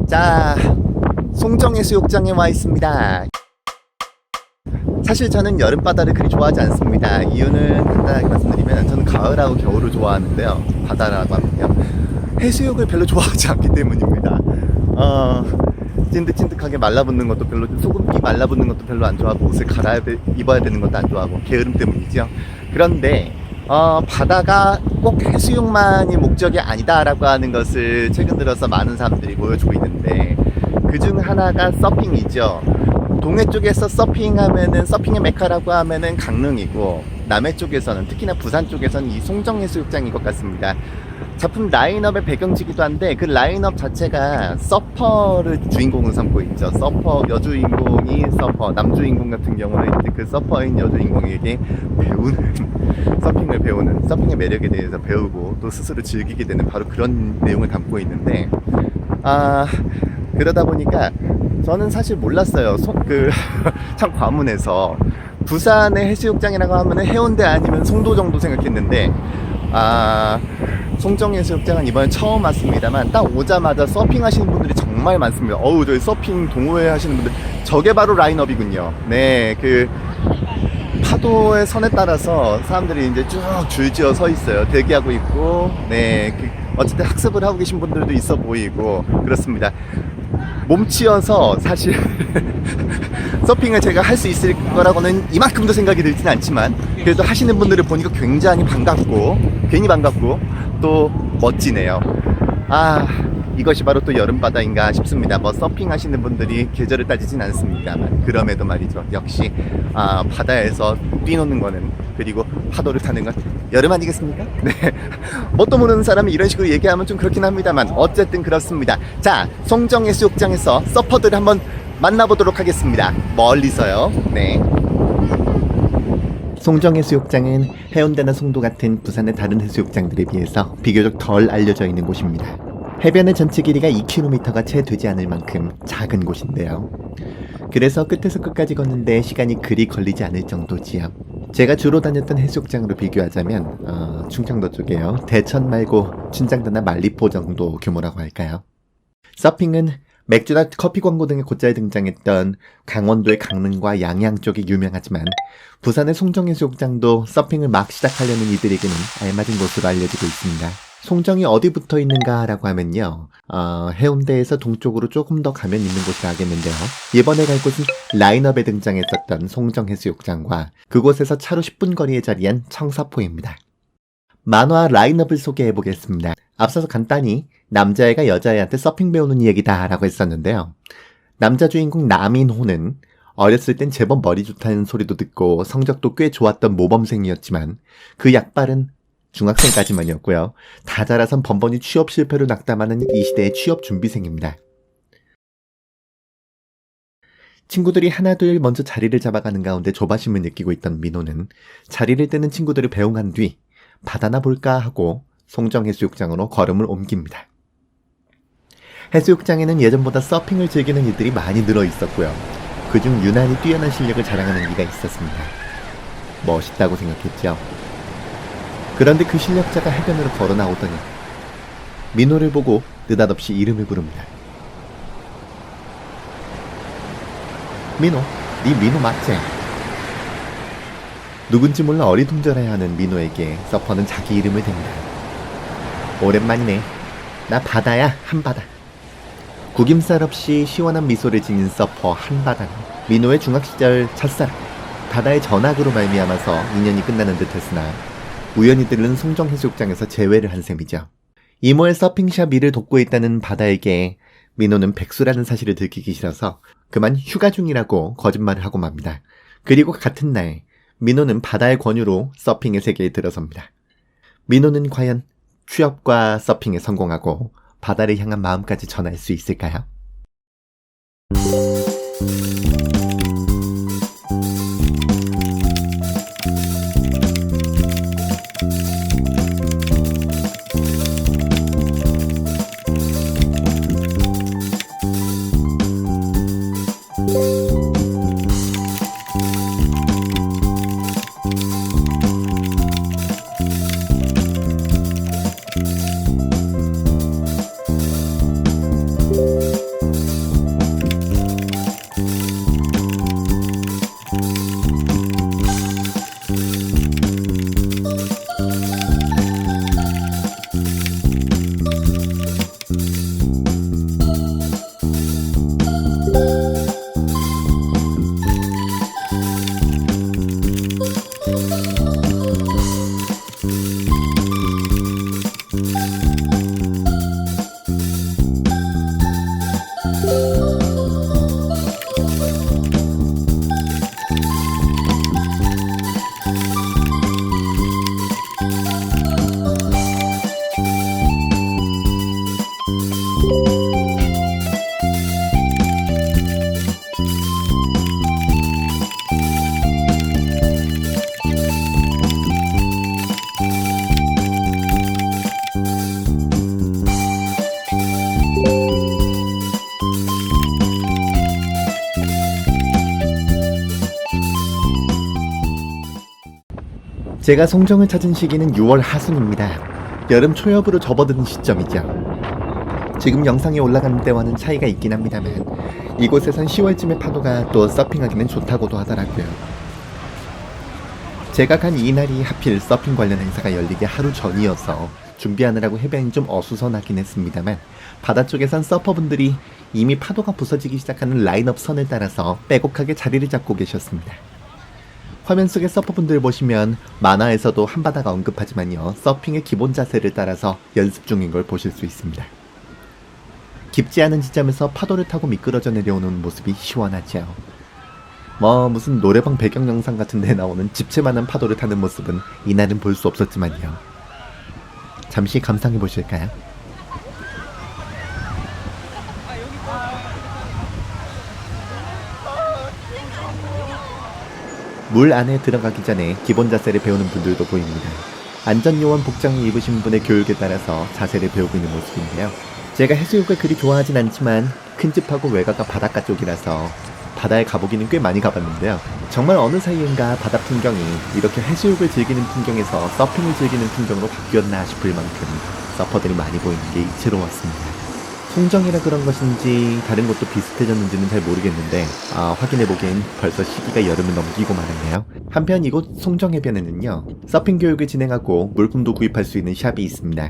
자, 송정해수욕장에 와 있습니다. 사실 저는 여름바다를 그리 좋아하지 않습니다. 이유는 간단하게 말씀드리면 저는 가을하고 겨울을 좋아하는데요. 바다라고 하면요, 해수욕을 별로 좋아하지 않기 때문입니다. 찐득찐득하게 말라붙는 것도 별로, 소금기 말라붙는 것도 별로 안 좋아하고, 옷을 입어야 되는 것도 안 좋아하고, 게으름 때문이죠. 그런데 바다가 꼭 해수욕만이 목적이 아니다라고 하는 것을 최근 들어서 많은 사람들이 보여주고 있는데, 그중 하나가 서핑이죠. 동해 쪽에서 서핑하면은, 서핑의 메카라고 하면은 강릉이고, 남해 쪽에서는, 특히나 부산 쪽에서는 이 송정해수욕장인 것 같습니다. 작품 라인업의 배경지기도 한데, 그 라인업 자체가 서퍼를 주인공으로 삼고 있죠. 서퍼, 여주인공이 서퍼, 남주인공 같은 경우는 이제 그 서퍼인 여주인공에게 서핑을 배우는, 서핑의 매력에 대해서 배우고 또 스스로 즐기게 되는 바로 그런 내용을 담고 있는데, 그러다 보니까 저는 사실 몰랐어요. 참 과문해서 부산의 해수욕장이라고 하면 해운대 아니면 송도 정도 생각했는데, 송정해수욕장은 이번에 처음 왔습니다만, 딱 오자마자 서핑 하시는 분들이 정말 많습니다. 저희 서핑 동호회 하시는 분들, 저게 바로 라인업이군요. 네, 그 파도의 선에 따라서 사람들이 이제 쭉 줄지어 서 있어요. 대기하고 있고, 네, 어쨌든 학습을 하고 계신 분들도 있어 보이고 그렇습니다. 몸치여서 사실 서핑을 제가 할 수 있을 거라고는 이만큼도 생각이 들진 않지만, 그래도 하시는 분들을 보니까 굉장히 반갑고, 괜히 반갑고 또 멋지네요. 이것이 바로 또 여름바다인가 싶습니다. 서핑 하시는 분들이 계절을 따지진 않습니다만, 그럼에도 말이죠, 역시 바다에서 뛰노는 거는, 그리고 파도를 타는 건 여름 아니겠습니까? 네. 뭣도 모르는 사람이 이런 식으로 얘기하면 좀 그렇긴 합니다만, 어쨌든 그렇습니다. 자, 송정해수욕장에서 서퍼들을 한번 만나보도록 하겠습니다. 멀리서요. 네. 송정해수욕장은 해운대나 송도 같은 부산의 다른 해수욕장들에 비해서 비교적 덜 알려져 있는 곳입니다. 해변의 전체 길이가 2km가 채 되지 않을 만큼 작은 곳인데요. 그래서 끝에서 끝까지 걷는데 시간이 그리 걸리지 않을 정도지요. 제가 주로 다녔던 해수욕장으로 비교하자면 충청도 쪽에요. 대천 말고 춘장도나 만리포 정도 규모라고 할까요? 서핑은 맥주나 커피 광고 등의 곧잘 등장했던 강원도의 강릉과 양양 쪽이 유명하지만, 부산의 송정해수욕장도 서핑을 막 시작하려는 이들에게는 알맞은 곳으로 알려지고 있습니다. 송정이 어디 붙어 있는가 라고 하면요, 해운대에서 동쪽으로 조금 더 가면 있는 곳을 알겠는데요, 이번에 갈 곳은 라인업에 등장했었던 송정해수욕장과 그곳에서 차로 10분 거리에 자리한 청사포입니다. 만화 라인업을 소개해 보겠습니다. 앞서서 간단히 남자애가 여자애한테 서핑 배우는 얘기다 라고 했었는데요, 남자 주인공 남인호는 어렸을 땐 제법 머리 좋다는 소리도 듣고 성적도 꽤 좋았던 모범생이었지만, 그 약발은 중학생까지만이었고요. 다 자라선 번번이 취업 실패로 낙담하는 이 시대의 취업 준비생입니다. 친구들이 하나둘 먼저 자리를 잡아가는 가운데 조바심을 느끼고 있던 민호는 자리를 뜨는 친구들을 배웅한 뒤 바다나 볼까 하고 송정해수욕장으로 걸음을 옮깁니다. 해수욕장에는 예전보다 서핑을 즐기는 이들이 많이 늘어 있었고요. 그중 유난히 뛰어난 실력을 자랑하는 이가 있었습니다. 멋있다고 생각했죠. 그런데 그 실력자가 해변으로 걸어 나오더니 민호를 보고 느닷없이 이름을 부릅니다. 민호, 네 민호 맞지? 누군지 몰라 어리둥절해야 하는 민호에게 서퍼는 자기 이름을 댑니다. 오랜만이네. 나 바다야, 한바다. 구김살 없이 시원한 미소를 지닌 서퍼 한바다는 민호의 중학시절 첫사랑, 바다의 전학으로 말미암아서 인연이 끝나는 듯 했으나 우연히 들른 송정해수욕장에서 재회를 한 셈이죠. 이모의 서핑샵 일을 돕고 있다는 바다에게 민호는 백수라는 사실을 들키기 싫어서 그만 휴가 중이라고 거짓말을 하고 맙니다. 그리고 같은 날 민호는 바다의 권유로 서핑의 세계에 들어섭니다. 민호는 과연 취업과 서핑에 성공하고 바다를 향한 마음까지 전할 수 있을까요? 제가 송정을 찾은 시기는 6월 하순입니다. 여름 초엽으로 접어드는 시점이죠. 지금 영상이 올라가는 때와는 차이가 있긴 합니다만 이곳에선 10월쯤의 파도가 또 서핑하기는 좋다고도 하더라고요. 제가 간 이날이 하필 서핑 관련 행사가 열리기 하루 전이어서 준비하느라고 해변이 좀 어수선하긴 했습니다만 바다 쪽에선 서퍼분들이 이미 파도가 부서지기 시작하는 라인업 선을 따라서 빼곡하게 자리를 잡고 계셨습니다. 화면 속의 서퍼분들 보시면 만화에서도 한바다가 언급하지만요, 서핑의 기본 자세를 따라서 연습 중인 걸 보실 수 있습니다. 깊지 않은 지점에서 파도를 타고 미끄러져 내려오는 모습이 시원하죠. 무슨 노래방 배경 영상 같은 데 나오는 집채만한 파도를 타는 모습은 이날은 볼 수 없었지만요. 잠시 감상해 보실까요? 물 안에 들어가기 전에 기본 자세를 배우는 분들도 보입니다. 안전요원 복장을 입으신 분의 교육에 따라서 자세를 배우고 있는 모습인데요. 제가 해수욕을 그리 좋아하진 않지만 큰 집하고 외가가 바닷가 쪽이라서 바다에 가보기는 꽤 많이 가봤는데요. 정말 어느 사이인가 바다 풍경이 이렇게 해수욕을 즐기는 풍경에서 서핑을 즐기는 풍경으로 바뀌었나 싶을 만큼 서퍼들이 많이 보이는 게 이채로웠습니다. 송정이라 그런 것인지 다른 곳도 비슷해졌는지는 잘 모르겠는데 확인해보기엔 벌써 시기가 여름을 넘기고 말았네요. 한편 이곳 송정해변에는요, 서핑 교육을 진행하고 물품도 구입할 수 있는 샵이 있습니다.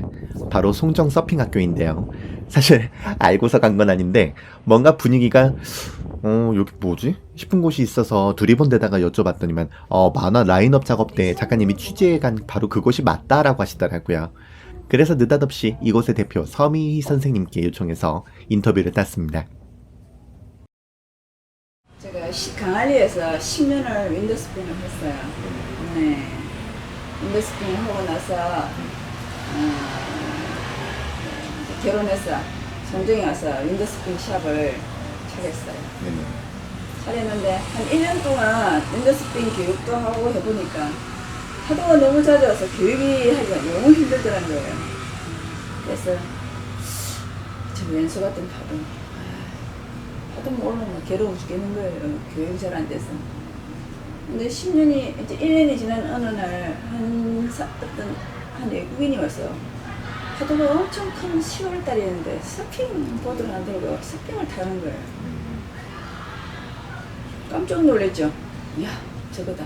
바로 송정 서핑학교인데요. 사실 알고서 간 건 아닌데 뭔가 분위기가 여기 뭐지? 싶은 곳이 있어서 두리번 데다가 여쭤봤더니만 만화 라인업 작업 때 작가님이 취재해간 바로 그곳이 맞다라고 하시더라고요. 그래서 느닷없이 이곳의 대표 서미희 선생님께 요청해서 인터뷰를 땄습니다. 제가 강안리에서 10년을 윈드스핀을 했어요. 네. 윈드스핀을 하고 나서 결혼해서 송정에 와서 윈드스핀 샵을 차렸어요. 차렸는데 한 1년 동안 윈드스핀 교육도 하고 해보니까 파도가 너무 잦아서 교육이 하기가 너무 힘들더라는 거예요. 그래서 저 왼수 같은 파도 모르면 괴로워 죽겠는 거예요. 교육이 잘 안 돼서. 근데 10년이 이제 1년이 지난 어느 날 한 외국인이 와서 파도가 엄청 큰 10월 달이었는데 서핑 보드를 안 들고 서핑을 타는 거예요. 깜짝 놀랐죠. 야, 저거다.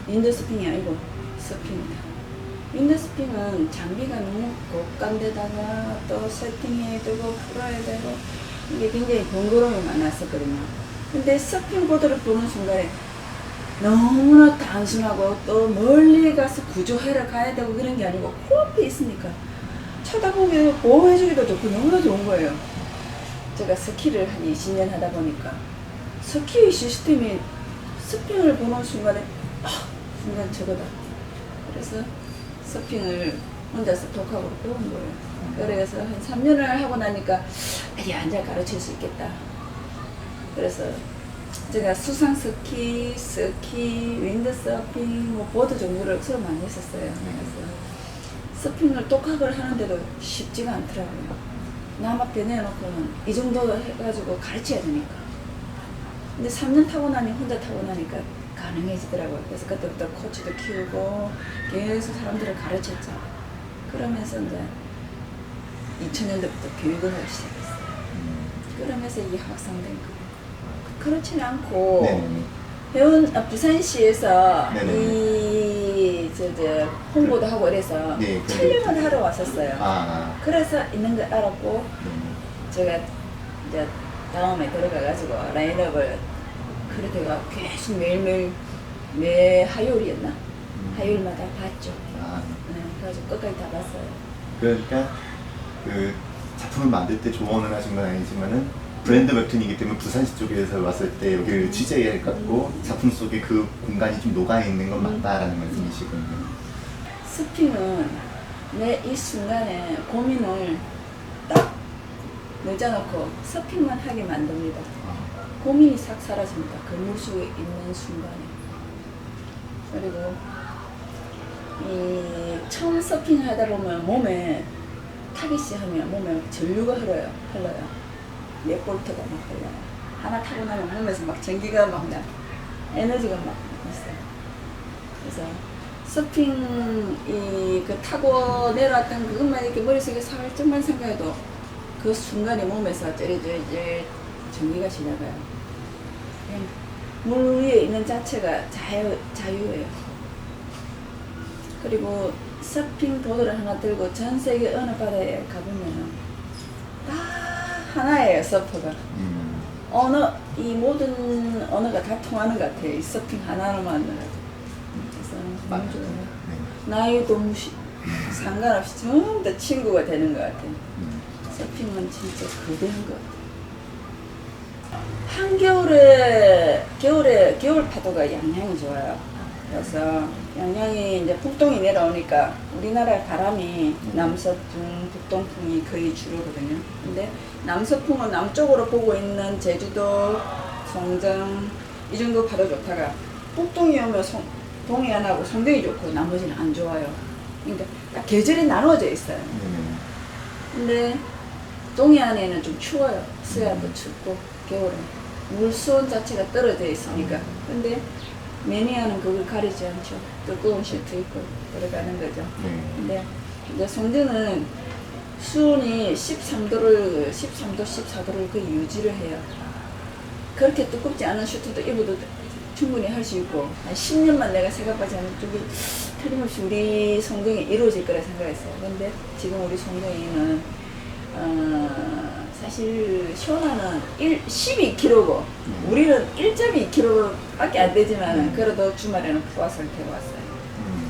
윈드스핑이 아니고 서핑이다. 윈드스핑은 장비가 너무 고가인데다가 또 세팅해야 되고 풀어야 되고 이게 굉장히 번거로움이 많았었거든요. 근데 서핑 보드를 보는 순간에 너무나 단순하고 또 멀리 가서 구조하러 가야 되고 그런 게 아니고 코앞에 있으니까 쳐다보기도 보호해주기도 좋고 너무나 좋은 거예요. 제가 스키를 한 20년 하다 보니까 스키 시스템이 서핑을 보는 순간 저거다. 그래서 서핑을 혼자서 독학으로 배운 거예요. 그래서 한 3년을 하고 나니까 앉아 가르칠 수 있겠다. 그래서 제가 수상 스키, 윈드서핑, 보드 종류를 서로 많이 했었어요. 그래서 서핑을 독학을 하는데도 쉽지가 않더라고요. 남 앞에 내놓고는 이 정도 해가지고 가르쳐야 되니까. 근데 3년 타고 나니 혼자 타고 나니까 가능해지더라고요. 그래서 그때부터 코치도 키우고 계속 사람들을 가르쳤죠. 그러면서 이제 2000년도부터 교육을 하기 시작했어요. 그러면서 이게 확산된 거예요. 그렇진 않고 부산시에서 이 저 홍보도 하고 이래서 네, 촬영을 하러 왔었어요. 아, 그래서 있는 걸 알았고 제가 이제 다음에 들어가가지고 라인업을 그래도가 계속 매일매일 매 화요일이었나? 화요일마다 봤죠. 아, 네, 그래가지고 끝까지 다 봤어요. 그러니까 그 작품을 만들 때 조언을 하신 건 아니지만은 브랜드 웹툰이기 때문에 부산시 쪽에서 왔을 때 여기를 취재해갖고 작품 속에 그 공간이 좀 녹아있는 건 맞다라는 말씀이시군요. 스핑은 내 이 순간에 고민을 딱 내려놓고 서핑만 하게 만듭니다. 고민이 싹 사라집니다. 그 물속에 있는 순간에. 그리고 이 처음 서핑 하다 보면 몸에 타깃이 하면 몸에 전류가 흘러요. 몇 볼트가 막 흘러요. 하나 타고 나면 몸에서 막 전기가 막 나, 에너지가 막 있어요. 그래서 서핑 그 타고 내려왔던 그것만 이렇게 머릿속에 살짝만 생각해도 그 순간에 몸에서 쩌리쩌리 전기가 지나가요. 그냥 물 위에 있는 자체가 자유예요. 그리고 서핑 보드를 하나 들고 전 세계 어느 바다에 가보면은 다 하나예요, 서퍼가. 이 모든 언어가 다 통하는 것 같아요. 이 서핑 하나로만. 그래서 너무 좋아요. 나이도 무시, 상관없이 전부 다 친구가 되는 것 같아요. 서핑은 진짜 거대한 것 같아요. 겨울 파도가 양양이 좋아요. 그래서 양양이 이제 북동이 내려오니까 우리나라 바람이 남서풍, 북동풍이 거의 주로거든요. 근데 남서풍은 남쪽으로 보고 있는 제주도, 송정 이 정도 파도 좋다가 북동이 오면 동해안하고 송정이 좋고 나머지는 안 좋아요. 그러니까 딱 계절이 나눠져 있어요. 근데 동해안에는 좀 추워요. 서해안도 춥고 겨울에 물수온 자체가 떨어져 있으니까. 근데 매니아는 그걸 가리지 않죠. 두꺼운 셔츠 입고 들어가는 거죠. 근데 이제 송정은 수온이 13도, 14도를 거의 유지를 해요. 그렇게 두껍지 않은 셔츠도 입어도 충분히 할 수 있고, 한 10년만 내가 생각하지 않은 쪽이 틀림없이 우리 송정이 이루어질 거라 생각했어요. 근데 지금 우리 송정이는 사실 시원하는 12kg고 우리는 1.2kg밖에 안 되지만 그래도 주말에는 크로와상을 태워 왔어요.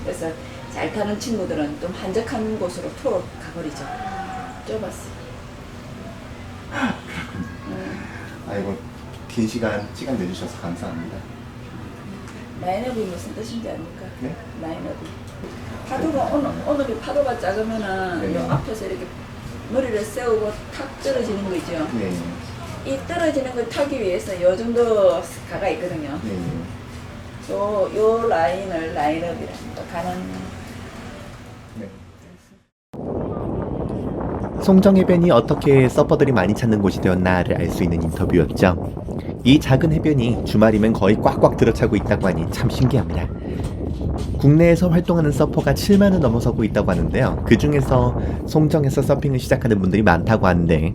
그래서 잘 타는 친구들은 좀 한적한 곳으로 투어 가버리죠. 좁았어요. 아이고, 긴 시간 내주셔서 감사합니다. 라인업이 무슨 뜻인지 아닙니까? 네? 라인업이. 파도가 오늘이 파도가 작으면은 네. 요 앞에서 이렇게 머리를 세우고 탁 떨어지는 거 있죠. 네. 이 떨어지는 걸 타기 위해서 요 정도 가가 있거든요. 네. 요 라인을 라인업이랍니다. 가는. 네. 송정해변이 어떻게 서퍼들이 많이 찾는 곳이 되었나를 알 수 있는 인터뷰였죠. 이 작은 해변이 주말이면 거의 꽉꽉 들어차고 있다고 하니 참 신기합니다. 국내에서 활동하는 서퍼가 7만을 넘어서고 있다고 하는데요. 그 중에서 송정에서 서핑을 시작하는 분들이 많다고 하는데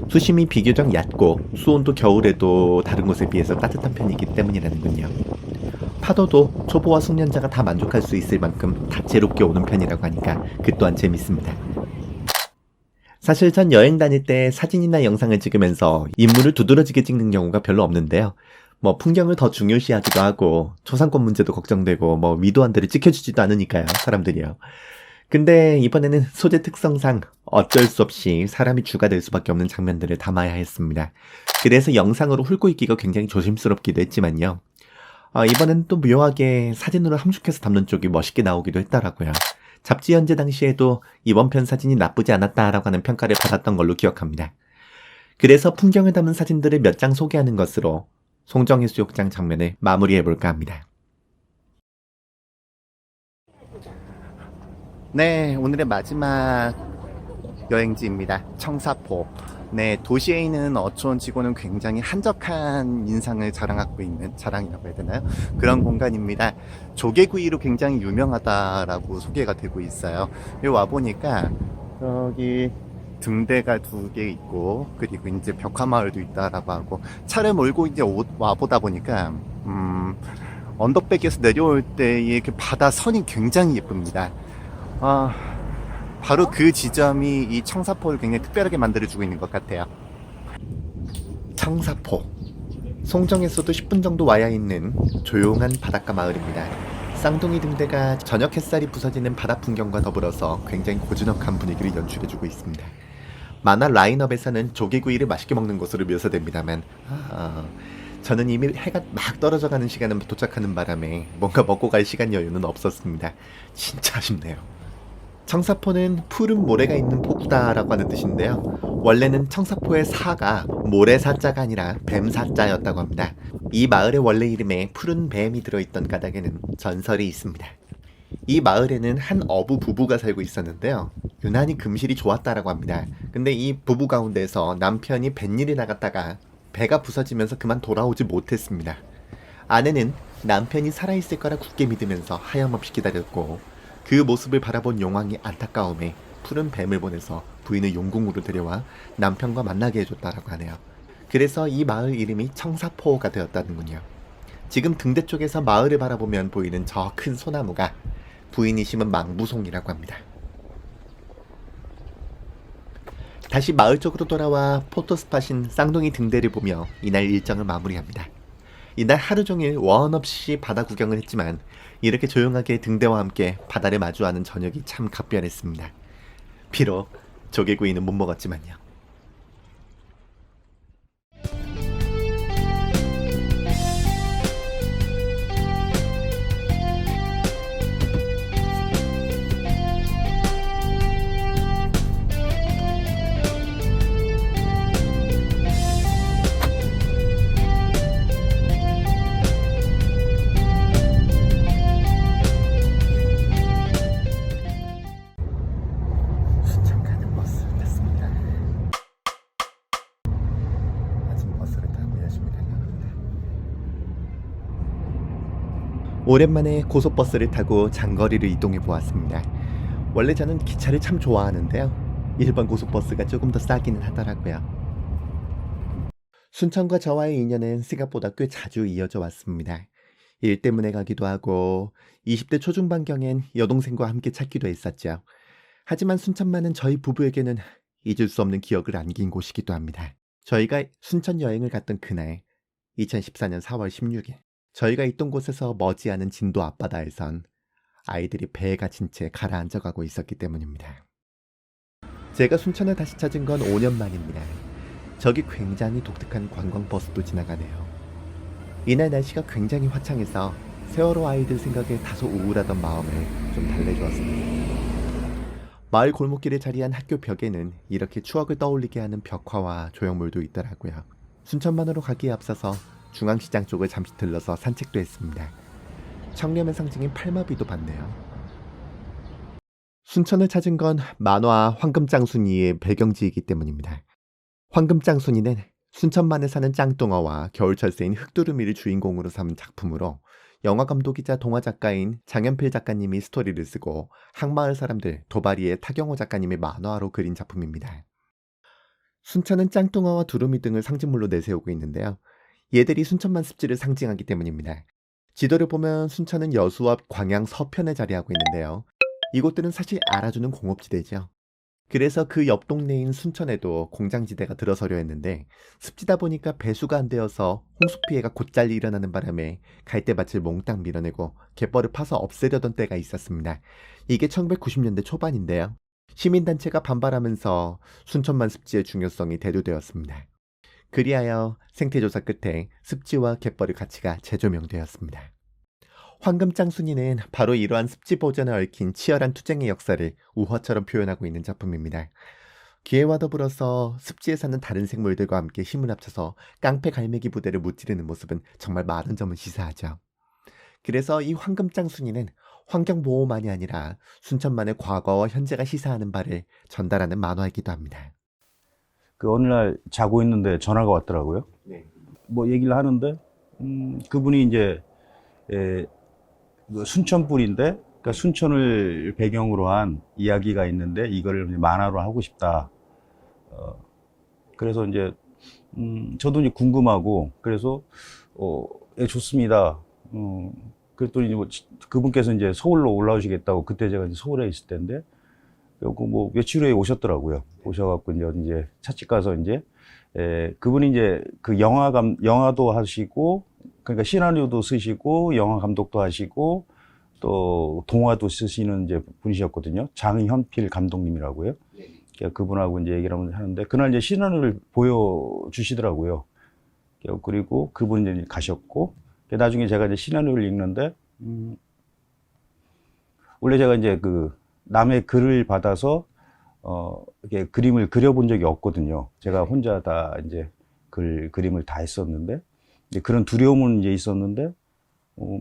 수심이 비교적 얕고 수온도 겨울에도 다른 곳에 비해서 따뜻한 편이기 때문이라는군요. 파도도 초보와 숙련자가 다 만족할 수 있을 만큼 다채롭게 오는 편이라고 하니까 그 또한 재밌습니다. 사실 전 여행 다닐 때 사진이나 영상을 찍으면서 인물을 두드러지게 찍는 경우가 별로 없는데요. 풍경을 더 중요시하기도 하고 초상권 문제도 걱정되고 위도한 데를 찍혀주지도 않으니까요, 사람들이요. 근데 이번에는 소재 특성상 어쩔 수 없이 사람이 주가 될 수밖에 없는 장면들을 담아야 했습니다. 그래서 영상으로 훑고 있기가 굉장히 조심스럽기도 했지만요. 이번엔 또 묘하게 사진으로 함축해서 담는 쪽이 멋있게 나오기도 했더라고요. 잡지 연재 당시에도 이번 편 사진이 나쁘지 않았다라고 하는 평가를 받았던 걸로 기억합니다. 그래서 풍경을 담은 사진들을 몇 장 소개하는 것으로 송정해수욕장 장면을 마무리해볼까 합니다. 네, 오늘의 마지막 여행지입니다. 청사포. 네, 도시에 있는 어촌치고는 굉장히 한적한 인상을 자랑하고 있는, 자랑이라고 해야 되나요? 그런 공간입니다. 조개구이로 굉장히 유명하다라고 소개가 되고 있어요. 여기 와보니까 여기 등대가 2개 있고, 그리고 이제 벽화마을도 있다라고 하고, 차를 몰고 이제 와보다 보니까 언덕백에서 내려올 때의 그 바다 선이 굉장히 예쁩니다. 아, 바로 그 지점이 이 청사포를 굉장히 특별하게 만들어주고 있는 것 같아요. 청사포. 송정에서도 10분 정도 와야 있는 조용한 바닷가 마을입니다. 쌍둥이 등대가 저녁 햇살이 부서지는 바다 풍경과 더불어서 굉장히 고즈넉한 분위기를 연출해주고 있습니다. 만화 라인업에서는 조개구이를 맛있게 먹는 곳으로 묘사됩니다만 저는 이미 해가 막 떨어져가는 시간에 도착하는 바람에 뭔가 먹고 갈 시간 여유는 없었습니다. 진짜 아쉽네요. 청사포는 푸른 모래가 있는 포구다라고 하는 뜻인데요. 원래는 청사포의 사가 모래사자가 아니라 뱀사자였다고 합니다. 이 마을의 원래 이름에 푸른 뱀이 들어있던 까닭에는 전설이 있습니다. 이 마을에는 한 어부 부부가 살고 있었는데요. 유난히 금실이 좋았다라고 합니다. 근데 이 부부 가운데서 남편이 뱃일이 나갔다가 배가 부서지면서 그만 돌아오지 못했습니다. 아내는 남편이 살아있을 거라 굳게 믿으면서 하염없이 기다렸고 그 모습을 바라본 용왕이 안타까움에 푸른 뱀을 보내서 부인을 용궁으로 데려와 남편과 만나게 해줬다라고 하네요. 그래서 이 마을 이름이 청사포가 되었다는군요. 지금 등대 쪽에서 마을을 바라보면 보이는 저 큰 소나무가 부인이 심은 망부송이라고 합니다. 다시 마을 쪽으로 돌아와 포토스팟인 쌍둥이 등대를 보며 이날 일정을 마무리합니다. 이날 하루 종일 원 없이 바다 구경을 했지만 이렇게 조용하게 등대와 함께 바다를 마주하는 저녁이 참 각별했습니다. 비록 조개구이는 못 먹었지만요. 순천 가는 버스를 탔습니다. 아침 버스를 타고 열심히 달려갑니다. 오랜만에 고속버스를 타고 장거리를 이동해 보았습니다. 원래 저는 기차를 참 좋아하는데요. 일반 고속버스가 조금 더 싸기는 하더라고요. 순천과 저와의 인연은 생각보다 꽤 자주 이어져 왔습니다. 일 때문에 가기도 하고 20대 초중반경엔 여동생과 함께 찾기도 했었죠. 하지만 순천만은 저희 부부에게는 잊을 수 없는 기억을 안긴 곳이기도 합니다. 저희가 순천 여행을 갔던 그날 2014년 4월 16일 저희가 있던 곳에서 머지않은 진도 앞바다에선 아이들이 배에 갇힌 채 가라앉아 가고 있었기 때문입니다. 제가 순천을 다시 찾은 건 5년 만입니다. 저기 굉장히 독특한 관광버스도 지나가네요. 이날 날씨가 굉장히 화창해서 세월호 아이들 생각에 다소 우울하던 마음을 좀 달래주었습니다. 마을 골목길에 자리한 학교 벽에는 이렇게 추억을 떠올리게 하는 벽화와 조형물도 있더라고요. 순천만으로 가기에 앞서서 중앙시장 쪽을 잠시 들러서 산책도 했습니다. 청렴의 상징인 팔마비도 봤네요. 순천을 찾은 건 만화 황금장순이의 배경지이기 때문입니다. 황금장순이는 순천만에 사는 짱뚱어와 겨울철새인 흑두루미를 주인공으로 삼은 작품으로 영화감독이자 동화작가인 장현필 작가님이 스토리를 쓰고 항마을 사람들 도바리의 타경호 작가님의 만화로 그린 작품입니다. 순천은 짱뚱어와 두루미 등을 상징물로 내세우고 있는데요. 얘들이 순천만 습지를 상징하기 때문입니다. 지도를 보면 순천은 여수 앞 광양 서편에 자리하고 있는데요. 이곳들은 사실 알아주는 공업지대죠. 그래서 그 옆 동네인 순천에도 공장지대가 들어서려 했는데 습지다 보니까 배수가 안 되어서 홍수 피해가 곧잘 일어나는 바람에 갈대밭을 몽땅 밀어내고 갯벌을 파서 없애려던 때가 있었습니다. 이게 1990년대 초반인데요. 시민단체가 반발하면서 순천만 습지의 중요성이 대두되었습니다. 그리하여 생태조사 끝에 습지와 갯벌의 가치가 재조명되었습니다. 황금장순이는 바로 이러한 습지 보전에 얽힌 치열한 투쟁의 역사를 우화처럼 표현하고 있는 작품입니다. 기회와 더불어서 습지에 사는 다른 생물들과 함께 힘을 합쳐서 깡패 갈매기 부대를 무찌르는 모습은 정말 많은 점을 시사하죠. 그래서 이 황금장순이는 환경보호만이 아니라 순천만의 과거와 현재가 시사하는 바를 전달하는 만화이기도 합니다. 그 어느 날 자고 있는데 전화가 왔더라고요. 네. 뭐 얘기를 하는데 그분이 이제 순천 뿔인데 그러니까 순천을 배경으로 한 이야기가 있는데 이거를 이제 만화로 하고 싶다. 그래서 이제 저도 이제 궁금하고 그래서 예, 좋습니다. 그랬더니 뭐 그분께서 이제 서울로 올라오시겠다고 그때 제가 이제 서울에 있을 때인데 그리고 뭐 며칠 후에 오셨더라고요. 오셔갖고 이제 찻집 가서 이제 그분이 이제 그 영화도 하시고 그러니까 시나리오도 쓰시고 영화 감독도 하시고 또 동화도 쓰시는 이제 분이셨거든요. 장현필 감독님이라고요. 그분하고 이제 얘기를 하는데 그날 이제 시나리오를 보여주시더라고요. 그리고 그분이 이제 가셨고 나중에 제가 이제 시나리오를 읽는데 원래 제가 이제 그 남의 글을 받아서 이렇게 그림을 그려본 적이 없거든요. 제가 혼자 다 이제 그림을 다 했었는데 이제 그런 두려움은 이제 있었는데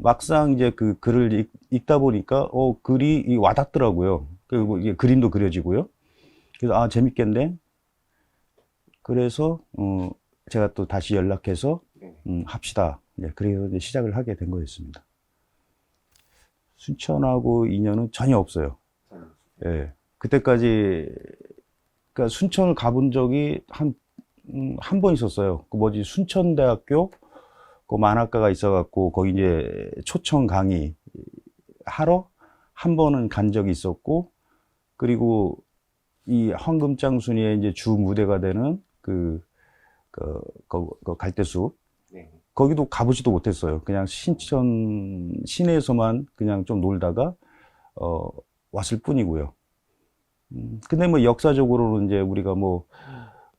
막상 이제 그 글을 읽다 보니까 글이 와닿더라고요. 그리고 이게 그림도 그려지고요. 그래서 재밌겠네. 그래서 제가 또 다시 연락해서 합시다. 그래서 이제 시작을 하게 된 거였습니다. 순천하고 인연은 전혀 없어요. 예. 그때까지 그러니까 순천을 가본 적이 한 번 있었어요. 그 뭐지 순천대학교 그 만화가가 있어갖고 거기 이제 초청 강의 하러 한 번은 간 적이 있었고 그리고 이 황금장순이의 이제 주 무대가 되는 그 갈대숲 거기도 가보지도 못했어요. 그냥 신천 시내에서만 그냥 좀 놀다가 왔을 뿐이고요. 근데 뭐 역사적으로는 이제 우리가 뭐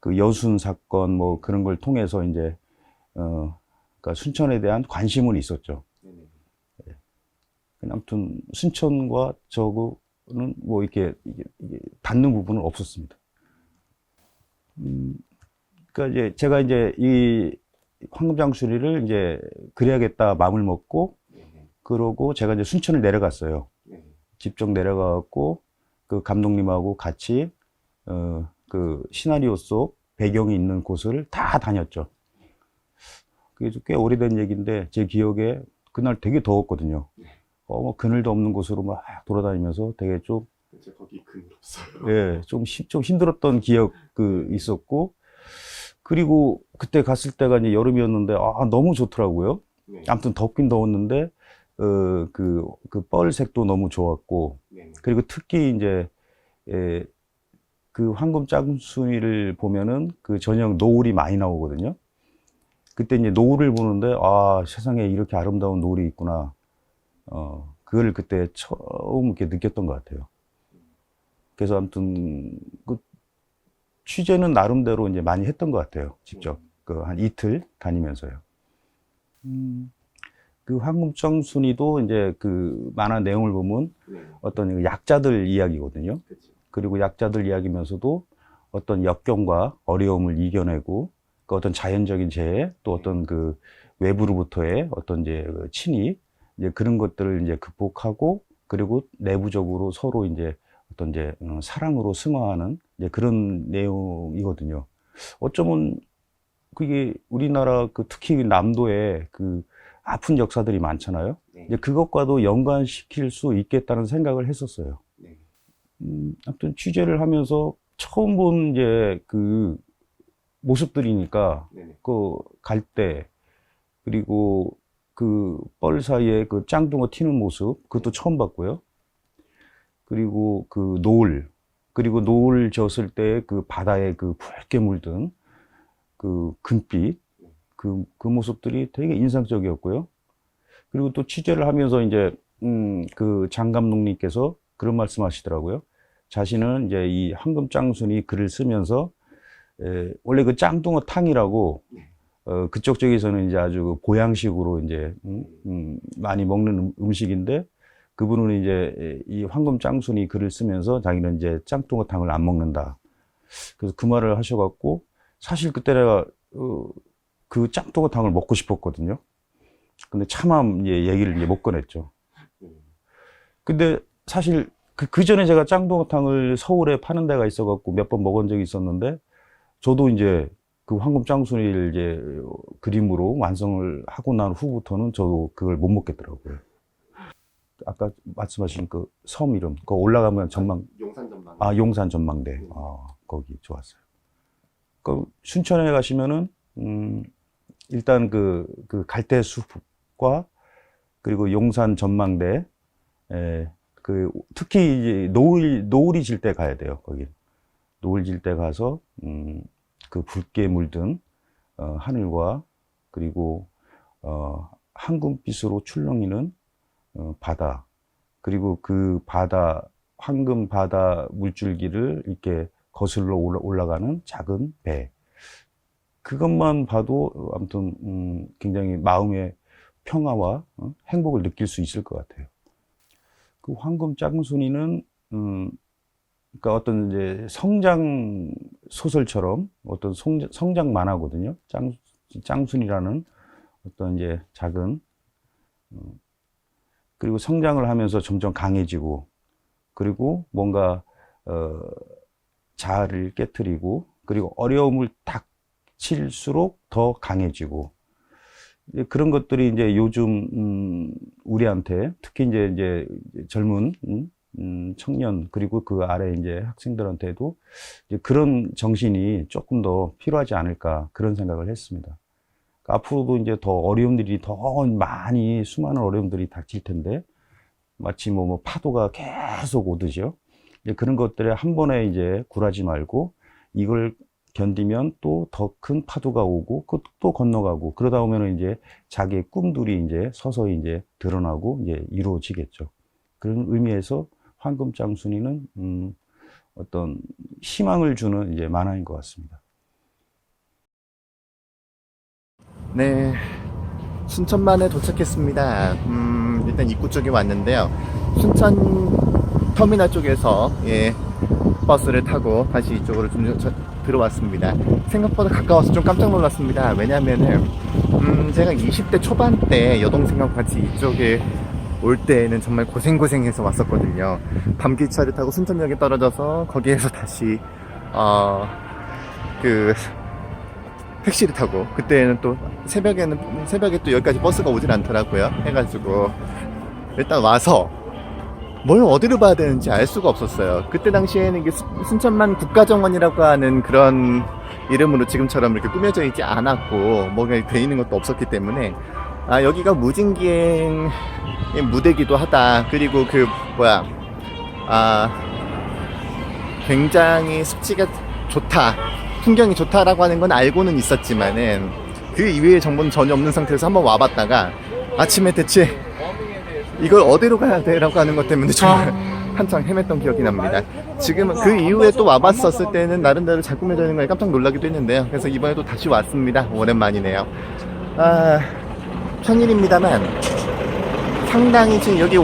그 여순 사건 뭐 그런 걸 통해서 이제 그러니까 순천에 대한 관심은 있었죠. 아무튼 순천과 저거는 뭐 이게 닿는 부분은 없었습니다. 그러니까 이제 제가 이제 이 황금장수리를 이제 그려야겠다 마음을 먹고 그러고 제가 이제 순천을 내려갔어요. 직접 내려가갖고 그 감독님하고 같이 그 시나리오 속 배경이 있는 곳을 다 다녔죠. 그게 꽤 오래된 얘기인데 제 기억에 그날 되게 더웠거든요. 뭐 그늘도 없는 곳으로 막 돌아다니면서 되게 좀 거기 그늘 없어요. 예, 좀 힘들었던 기억 있었고 그리고 그때 갔을 때가 이제 여름이었는데 너무 좋더라고요. 아무튼 덥긴 더웠는데 그 뻘색도 너무 좋았고 그리고 특히 이제 그 황금장순이를 보면은 그 저녁 노을이 많이 나오거든요. 그때 이제 노을을 보는데 세상에 이렇게 아름다운 노을이 있구나. 그걸 그때 처음 이렇게 느꼈던 것 같아요. 그래서 아무튼 그 취재는 나름대로 이제 많이 했던 것 같아요. 직접 그 한 이틀 다니면서요. 그 황금장순이도 이제 그 만화 내용을 보면 어떤 약자들 이야기거든요. 그리고 약자들 이야기면서도 어떤 역경과 어려움을 이겨내고 그 어떤 자연적인 재해 또 어떤 그 외부로부터의 어떤 이제 침입 이제 그런 것들을 이제 극복하고 그리고 내부적으로 서로 이제 어떤 이제 사랑으로 승화하는 이제 그런 내용이거든요. 어쩌면 그게 우리나라 그 특히 남도에 그 아픈 역사들이 많잖아요. 이제 그것과도 연관시킬 수 있겠다는 생각을 했었어요. 아무튼 취재를 하면서 처음 본 이제 그 모습들이니까 그 갈대 그리고 그 뻘 사이에 그 짱둥어 튀는 모습 그것도 처음 봤고요. 그리고 그 노을 그리고 노을 졌을 때 그 바다에 그 붉게 물든 그 금빛 그 모습들이 되게 인상적이었고요. 그리고 또 취재를 하면서 이제 그 장 감독님께서 그런 말씀하시더라고요. 자신은 이제 이 황금장순이 글을 쓰면서 원래 그 짱뚱어 탕이라고 그쪽 쪽에서는 이제 아주 그 보양식으로 이제 많이 먹는 음식인데 그분은 이제 이 황금장순이 글을 쓰면서 자기는 이제 짱뚱어탕을 안 먹는다. 그래서 그 말을 하셔갖고 사실 그때 내가 그 짱뚱어탕을 먹고 싶었거든요. 근데 차마 이제 얘기를 이제 못 꺼냈죠. 근데 사실 그 전에 제가 짱뚱어탕을 서울에 파는 데가 있어갖고 몇 번 먹은 적이 있었는데 저도 이제 그 황금장순이를 이제 그림으로 완성을 하고 난 후부터는 저도 그걸 못 먹겠더라고요. 아까 말씀하신 그 섬 이름, 그 올라가면 전망. 용산 전망. 용산 전망대. 거기 좋았어요. 그 순천에 가시면은, 일단 그 갈대숲과 그리고 용산 전망대, 특히 이제 노을이 질 때 가야 돼요, 거기. 노을 질 때 가서, 그 붉게 물든, 하늘과, 그리고, 황금빛으로 출렁이는, 바다, 그리고 그 바다, 황금 바다 물줄기를 이렇게 거슬러 올라가는 작은 배. 그것만 봐도 아무튼 굉장히 마음의 평화와 행복을 느낄 수 있을 것 같아요. 그 황금 짝순이는 그러니까 어떤 이제 성장 소설처럼 어떤 성장 만화거든요. 짱순이라는 어떤 이제 작은 그리고 성장을 하면서 점점 강해지고 그리고 뭔가 자아를 깨트리고 그리고 어려움을 닥칠수록 더 강해지고 그런 것들이 이제 요즘 우리한테 특히 이제 젊은 청년 그리고 그 아래 이제 학생들한테도 이제 그런 정신이 조금 더 필요하지 않을까 그런 생각을 했습니다. 그러니까 앞으로도 이제 더 어려운 일이 더 많이 수많은 어려움들이 닥칠 텐데 마치 뭐 파도가 계속 오듯이요. 이제 그런 것들에 한 번에 이제 굴하지 말고 이걸 견디면 또 더 큰 파도가 오고 또 건너가고 그러다 보면은 이제 자기의 꿈들이 이제 서서히 이제 드러나고 이제 이루어지겠죠. 그런 의미에서 황금 짱순이는 어떤 희망을 주는 이제 만화인 것 같습니다. 네, 순천만에 도착했습니다. 일단 입구 쪽에 왔는데요. 순천 터미널 쪽에서 버스를 타고 다시 이쪽으로 좀 들어왔습니다. 생각보다 가까워서 좀 깜짝 놀랐습니다. 왜냐면은 제가 20대 초반 때 여동생하고 같이 이쪽에 올 때는 정말 고생해서 왔었거든요. 밤기차를 타고 순천역에 떨어져서 거기에서 다시 그 택시를 타고 그때는 또 새벽에 또 여기까지 버스가 오질 않더라고요. 해가지고 일단 와서 뭘 어디로 봐야 되는지 알 수가 없었어요. 그때 당시에는 이게 순천만 국가정원이라고 하는 그런 이름으로 지금처럼 이렇게 꾸며져 있지 않았고 뭐가 돼 있는 것도 없었기 때문에 여기가 무진기행의 무대기도 하다. 그리고 굉장히 습지가 좋다, 풍경이 좋다라고 하는 건 알고는 있었지만은 그 이외의 정보는 전혀 없는 상태에서 한번 와봤다가 아침에 대체 이걸 어디로 가야 돼? 라고 하는 것 때문에 정말 한창 헤맸던 기억이 납니다. 지금 그 이후에 또 와봤었을 때는 나름대로 잘 꾸며져 있는 거에 깜짝 놀라기도 했는데요. 그래서 이번에도 다시 왔습니다. 오랜만이네요. 평일입니다만 상당히 지금 여기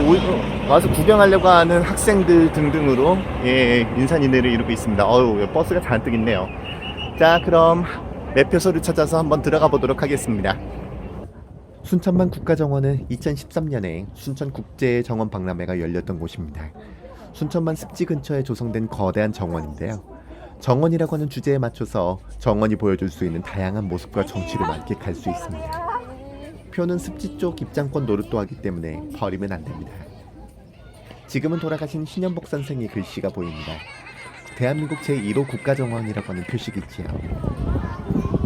와서 구경하려고 하는 학생들 등등으로 인산인해를 이루고 있습니다. 버스가 잔뜩 있네요. 자, 그럼 매표소를 찾아서 한번 들어가 보도록 하겠습니다. 순천만 국가정원은 2013년에 순천국제정원 박람회가 열렸던 곳입니다. 순천만 습지 근처에 조성된 거대한 정원인데요. 정원이라고 하는 주제에 맞춰서 정원이 보여줄 수 있는 다양한 모습과 정취를 만끽할 수 있습니다. 표는 습지 쪽 입장권 노릇도 하기 때문에 버리면 안 됩니다. 지금은 돌아가신 신현복 선생의 글씨가 보입니다. 대한민국 제1호 국가정원이라고 하는 표식이 있지요.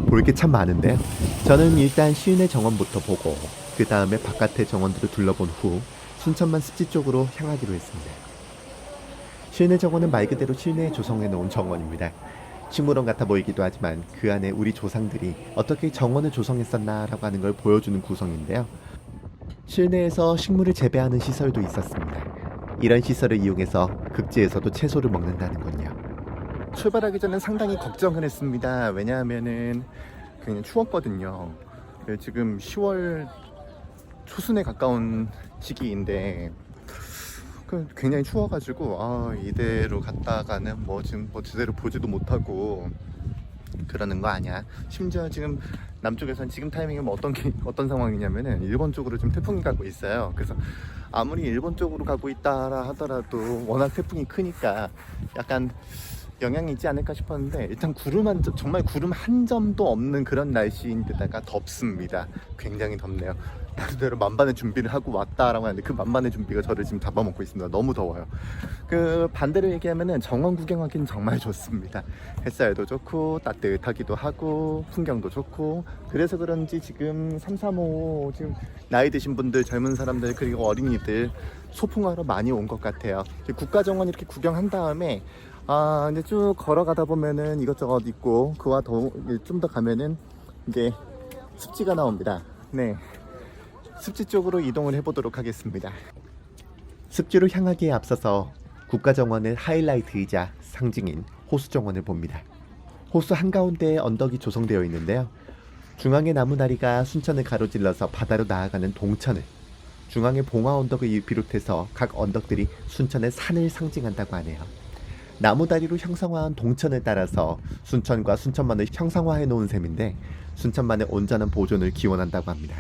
볼 게 참 많은데 저는 일단 시은의 정원부터 보고 그 다음에 바깥의 정원들을 둘러본 후 순천만 습지 쪽으로 향하기로 했습니다. 시은의 정원은 말 그대로 실내에 조성해 놓은 정원입니다. 식물원 같아 보이기도 하지만 그 안에 우리 조상들이 어떻게 정원을 조성했었나라고 하는 걸 보여주는 구성인데요. 실내에서 식물을 재배하는 시설도 있었습니다. 이런 시설을 이용해서 극지에서도 채소를 먹는다는군요. 출발하기 전에 상당히 걱정을 했습니다. 왜냐하면은 그냥 추웠거든요. 지금 10월 초순에 가까운 시기인데 굉장히 추워가지고 이대로 갔다가는 지금 제대로 보지도 못하고 그러는 거 아니야. 심지어 지금 남쪽에서는 지금 타이밍에 어떤 상황이냐면은 일본 쪽으로 지금 태풍이 가고 있어요. 그래서 아무리 일본 쪽으로 가고 있다라 하더라도 워낙 태풍이 크니까 약간 영향이 있지 않을까 싶었는데 일단 정말 구름 한 점도 없는 그런 날씨인데다가 덥습니다. 굉장히 덥네요. 나름대로 만반의 준비를 하고 왔다라고 하는데 그 만반의 준비가 저를 지금 잡아먹고 있습니다. 너무 더워요. 그 반대로 얘기하면은 정원 구경하기는 정말 좋습니다. 햇살도 좋고 따뜻하기도 하고 풍경도 좋고, 그래서 그런지 지금 335 지금 나이 드신 분들, 젊은 사람들, 그리고 어린이들 소풍하러 많이 온 것 같아요. 국가정원 이렇게 구경한 다음에 이제 쭉 걸어가다 보면은 이것저것 있고, 그와 좀 더 가면은 이게 습지가 나옵니다. 네, 습지 쪽으로 이동을 해보도록 하겠습니다. 습지로 향하기에 앞서서 국가정원의 하이라이트이자 상징인 호수정원을 봅니다. 호수 한가운데에 언덕이 조성되어 있는데요. 중앙의 나무다리가 순천을 가로질러서 바다로 나아가는 동천을, 중앙의 봉화 언덕을 비롯해서 각 언덕들이 순천의 산을 상징한다고 하네요. 나무다리로 형상화한 동천을 따라서 순천과 순천만을 형상화해 놓은 셈인데, 순천만의 온전한 보존을 기원한다고 합니다.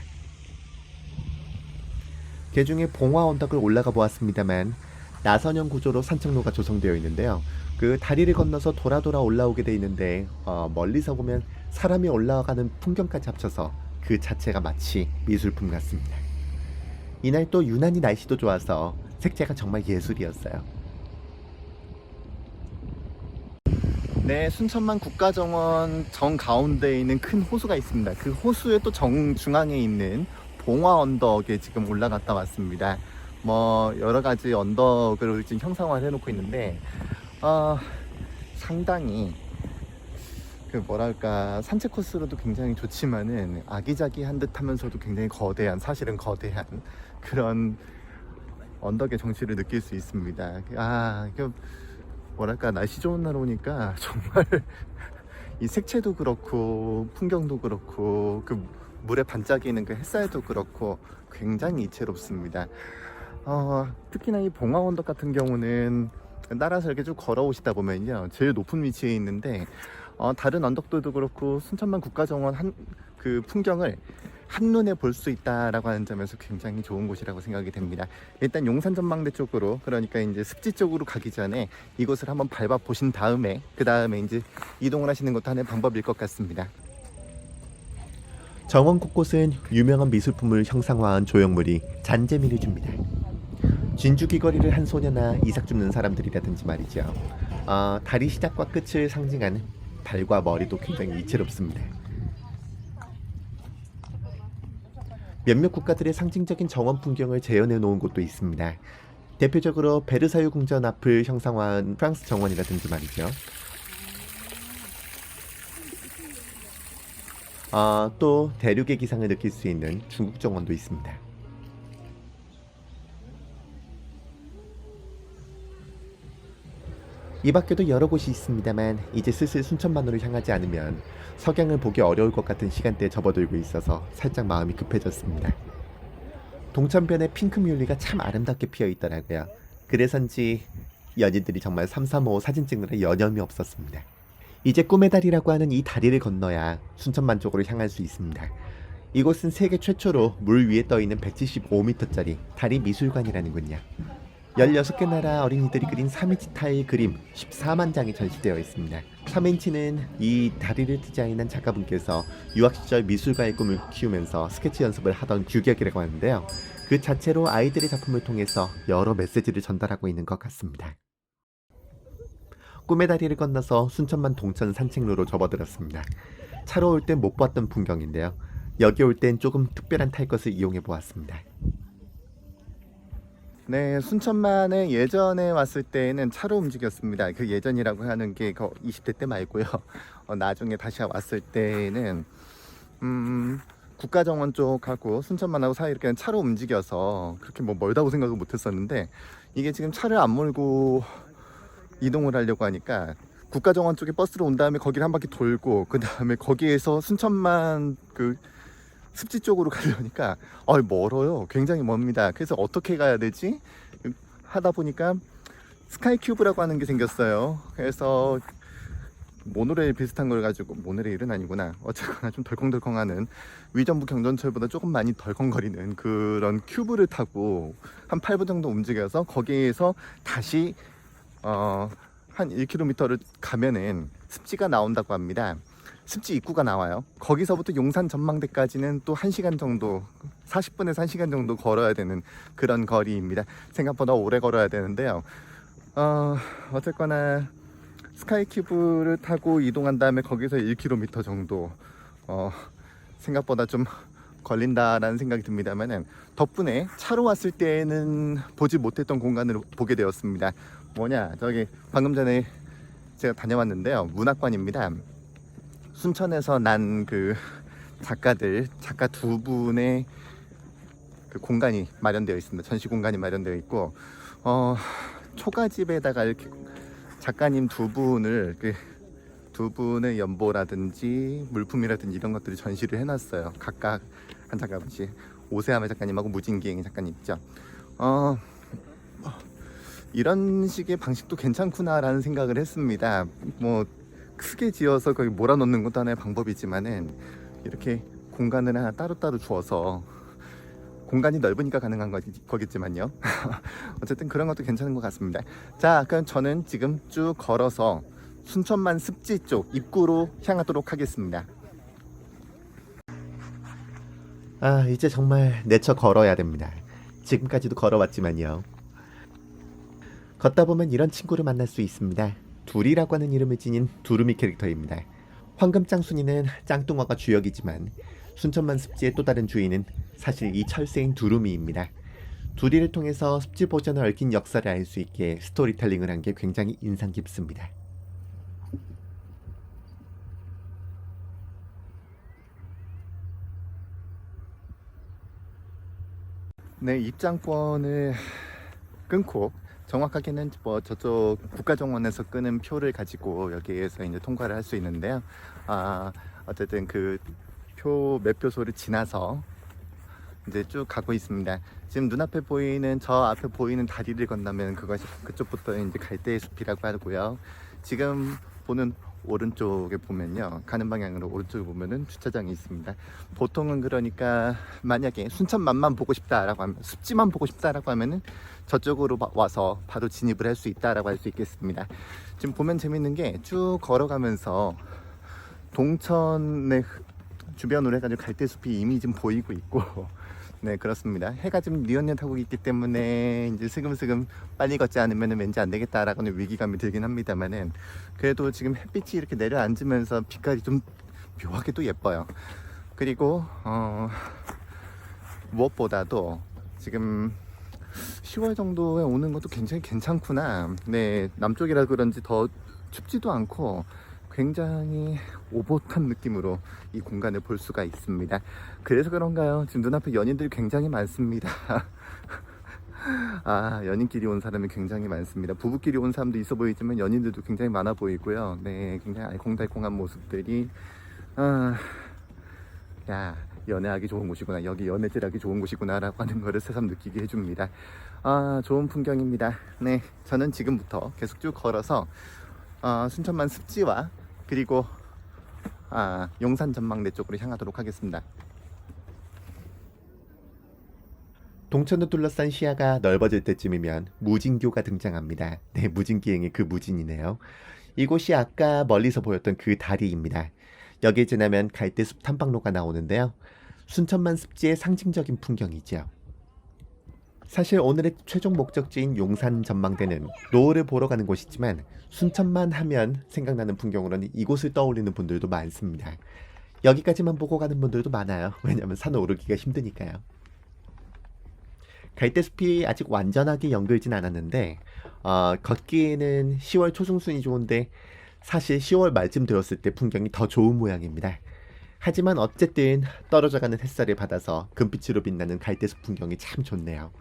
개중에 봉화 언덕을 올라가 보았습니다만 나선형 구조로 산책로가 조성되어 있는데요. 그 다리를 건너서 돌아 올라오게 돼 있는데 멀리서 보면 사람이 올라가는 풍경까지 합쳐서 그 자체가 마치 미술품 같습니다. 이날 또 유난히 날씨도 좋아서 색채가 정말 예술이었어요. 네, 순천만 국가정원 정 가운데에 있는 큰 호수가 있습니다. 그 호수의 또 정중앙에 있는 봉화 언덕에 지금 올라갔다 왔습니다. 뭐 여러 가지 언덕을 지금 형상화를 해놓고 있는데 상당히 그 뭐랄까 산책 코스로도 굉장히 좋지만은 아기자기한 듯하면서도 굉장히 거대한, 사실은 거대한 그런 언덕의 정취를 느낄 수 있습니다. 그 뭐랄까 날씨 좋은 날 오니까 정말 이 색채도 그렇고 풍경도 그렇고 그 물에 반짝이는 그 햇살도 그렇고 굉장히 이채롭습니다. 특히나 이 봉화 언덕 같은 경우는 따라서 이렇게 쭉 걸어오시다 보면요, 제일 높은 위치에 있는데 다른 언덕들도 그렇고 순천만 국가정원 그 풍경을 한눈에 볼 수 있다라고 하는 점에서 굉장히 좋은 곳이라고 생각이 됩니다. 일단 용산전망대 쪽으로, 그러니까 이제 습지 쪽으로 가기 전에 이곳을 한번 밟아 보신 다음에 그 다음에 이제 이동을 하시는 것도 하나의 방법일 것 같습니다. 정원 곳곳은 유명한 미술품을 형상화한 조형물이 잔재미를 줍니다. 진주 귀걸이를 한 소녀나 이삭 줍는 사람들이라든지 말이죠. 다리 시작과 끝을 상징하는 발과 머리도 굉장히 이채롭습니다. 몇몇 국가들의 상징적인 정원 풍경을 재현해 놓은 곳도 있습니다. 대표적으로 베르사유 궁전 앞을 형상화한 프랑스 정원이라든지 말이죠. 또 대륙의 기상을 느낄 수 있는 중국 정원도 있습니다. 이 밖에도 여러 곳이 있습니다만 이제 슬슬 순천만으로 향하지 않으면 석양을 보기 어려울 것 같은 시간대에 접어들고 있어서 살짝 마음이 급해졌습니다. 동천변에 핑크뮬리가 참 아름답게 피어 있더라고요. 그래서인지 연인들이 정말 335 사진 찍느라 여념이 없었습니다. 이제 꿈의 다리라고 하는 이 다리를 건너야 순천만 쪽으로 향할 수 있습니다. 이곳은 세계 최초로 물 위에 떠있는 175m짜리 다리 미술관이라는군요. 16개 나라 어린이들이 그린 3인치 타일 그림 14만 장이 전시되어 있습니다. 3인치는 이 다리를 디자인한 작가분께서 유학 시절 미술가의 꿈을 키우면서 스케치 연습을 하던 규격이라고 하는데요. 그 자체로 아이들의 작품을 통해서 여러 메시지를 전달하고 있는 것 같습니다. 꿈의 다리를 건너서 순천만 동천 산책로로 접어들었습니다. 차로 올 땐 못 봤던 풍경인데요. 여기 올 땐 조금 특별한 탈 것을 이용해 보았습니다. 네, 순천만에 예전에 왔을 때는 차로 움직였습니다. 그 예전이라고 하는 게 20대 때 말고요. 나중에 다시 왔을 때는 국가정원 쪽하고 순천만하고 사이 이렇게 차로 움직여서 그렇게 뭐 멀다고 생각을 못 했었는데, 이게 지금 차를 안 몰고 이동을 하려고 하니까 국가정원 쪽에 버스로 온 다음에 거기를 한 바퀴 돌고 그 다음에 거기에서 순천만 그 습지 쪽으로 가려니까 멀어요. 굉장히 멉니다. 그래서 어떻게 가야 되지? 하다 보니까 스카이큐브라고 하는 게 생겼어요. 그래서 모노레일 비슷한 걸 가지고, 모노레일은 아니구나, 어쨌거나 좀 덜컹덜컹하는, 위전부 경전철보다 조금 많이 덜컹거리는 그런 큐브를 타고 한 8분 정도 움직여서 거기에서 다시 한 1km를 가면은 습지가 나온다고 합니다. 습지 입구가 나와요. 거기서부터 용산 전망대까지는 또 1시간 정도, 40분에서 1시간 정도 걸어야 되는 그런 거리입니다. 생각보다 오래 걸어야 되는데요. 어쨌거나 스카이큐브를 타고 이동한 다음에 거기서 1km 정도 생각보다 좀 걸린다라는 생각이 듭니다만은 덕분에 차로 왔을 때는 보지 못했던 공간을 보게 되었습니다. 뭐냐, 저기 방금 전에 제가 다녀왔는데요. 문학관입니다. 순천에서 난 그 작가 두 분의 그 공간이 마련되어 있습니다. 전시 공간이 마련되어 있고, 초가집에다가 이렇게 작가님 두 분의 연보라든지 물품이라든지 이런 것들을 전시를 해놨어요. 각각 한 작가분씩. 오세아메 작가님하고 무진기행 작가님 있죠. 이런 식의 방식도 괜찮구나라는 생각을 했습니다. 뭐 크게 지어서 거기 몰아넣는 것도 하나의 방법이지만은 이렇게 공간을 하나 따로따로 주어서, 공간이 넓으니까 가능한 거겠지만요. 어쨌든 그런 것도 괜찮은 것 같습니다. 자, 그럼 저는 지금 쭉 걸어서 순천만 습지 쪽 입구로 향하도록 하겠습니다. 이제 정말 내쳐 걸어야 됩니다. 지금까지도 걸어왔지만요. 걷다 보면 이런 친구를 만날 수 있습니다. 둘이라고 하는 이름을 지닌 두루미 캐릭터입니다. 황금짱순이는 짱뚱어가 주역이지만 순천만 습지의 또 다른 주인은 사실 이 철새인 두루미입니다. 둘이를 통해서 습지 보전에 얽힌 역사를 알 수 있게 스토리텔링을 한 게 굉장히 인상 깊습니다. 네, 입장권을 끊고, 정확하게는 뭐 저쪽 국가정원에서 끄는 표를 가지고 여기에서 이제 통과를 할 수 있는데요. 어쨌든 그 매표소를 지나서 이제 쭉 가고 있습니다. 지금 눈앞에 보이는, 저 앞에 보이는 다리를 건너면 그쪽부터 이제 갈대의 숲이라고 하고요. 지금 보는 오른쪽에 보면요, 가는 방향으로 오른쪽에 보면은 주차장이 있습니다. 보통은 그러니까 만약에 순천만만 보고 싶다라고 하면, 습지만 보고 싶다라고 하면은 저쪽으로 와서 바로 진입을 할 수 있다라고 할 수 있겠습니다. 지금 보면 재밌는 게 쭉 걸어가면서 동천의 주변으로 해가지고 갈대숲이 이미 지금 보이고 있고, 네, 그렇습니다. 해가 지금 뉘엿뉘엿하고 있기 때문에 이제 슬금슬금 빨리 걷지 않으면 왠지 안 되겠다라고는 위기감이 들긴 합니다만은, 그래도 지금 햇빛이 이렇게 내려앉으면서 빛깔이 좀 묘하게 또 예뻐요. 그리고 무엇보다도 지금 10월 정도에 오는 것도 굉장히 괜찮구나. 네, 남쪽이라 그런지 더 춥지도 않고 굉장히 오붓한 느낌으로 이 공간을 볼 수가 있습니다. 그래서 그런가요? 지금 눈앞에 연인들이 굉장히 많습니다. 연인끼리 온 사람이 굉장히 많습니다. 부부끼리 온 사람도 있어 보이지만 연인들도 굉장히 많아 보이고요. 네, 굉장히 알콩달콩한 모습들이, 야, 연애하기 좋은 곳이구나, 여기 연애질하기 좋은 곳이구나 라고 하는 거를 새삼 느끼게 해줍니다. 좋은 풍경입니다. 네, 저는 지금부터 계속 쭉 걸어서 순천만 습지와 그리고 용산 전망대 쪽으로 향하도록 하겠습니다. 동천을 둘러싼 시야가 넓어질 때쯤이면 무진교가 등장합니다. 네, 무진기행의 그 무진이네요. 이곳이 아까 멀리서 보였던 그 다리입니다. 여기 지나면 갈대숲 탐방로가 나오는데요. 순천만 습지의 상징적인 풍경이죠. 사실 오늘의 최종 목적지인 용산 전망대는 노을을 보러 가는 곳이지만, 순천만 하면 생각나는 풍경으로는 이곳을 떠올리는 분들도 많습니다. 여기까지만 보고 가는 분들도 많아요. 왜냐하면 산 오르기가 힘드니까요. 갈대숲이 아직 완전하게 연결진 않았는데 걷기에는 10월 초중순이 좋은데, 사실 10월 말쯤 되었을 때 풍경이 더 좋은 모양입니다. 하지만 어쨌든 떨어져가는 햇살을 받아서 금빛으로 빛나는 갈대숲 풍경이 참 좋네요.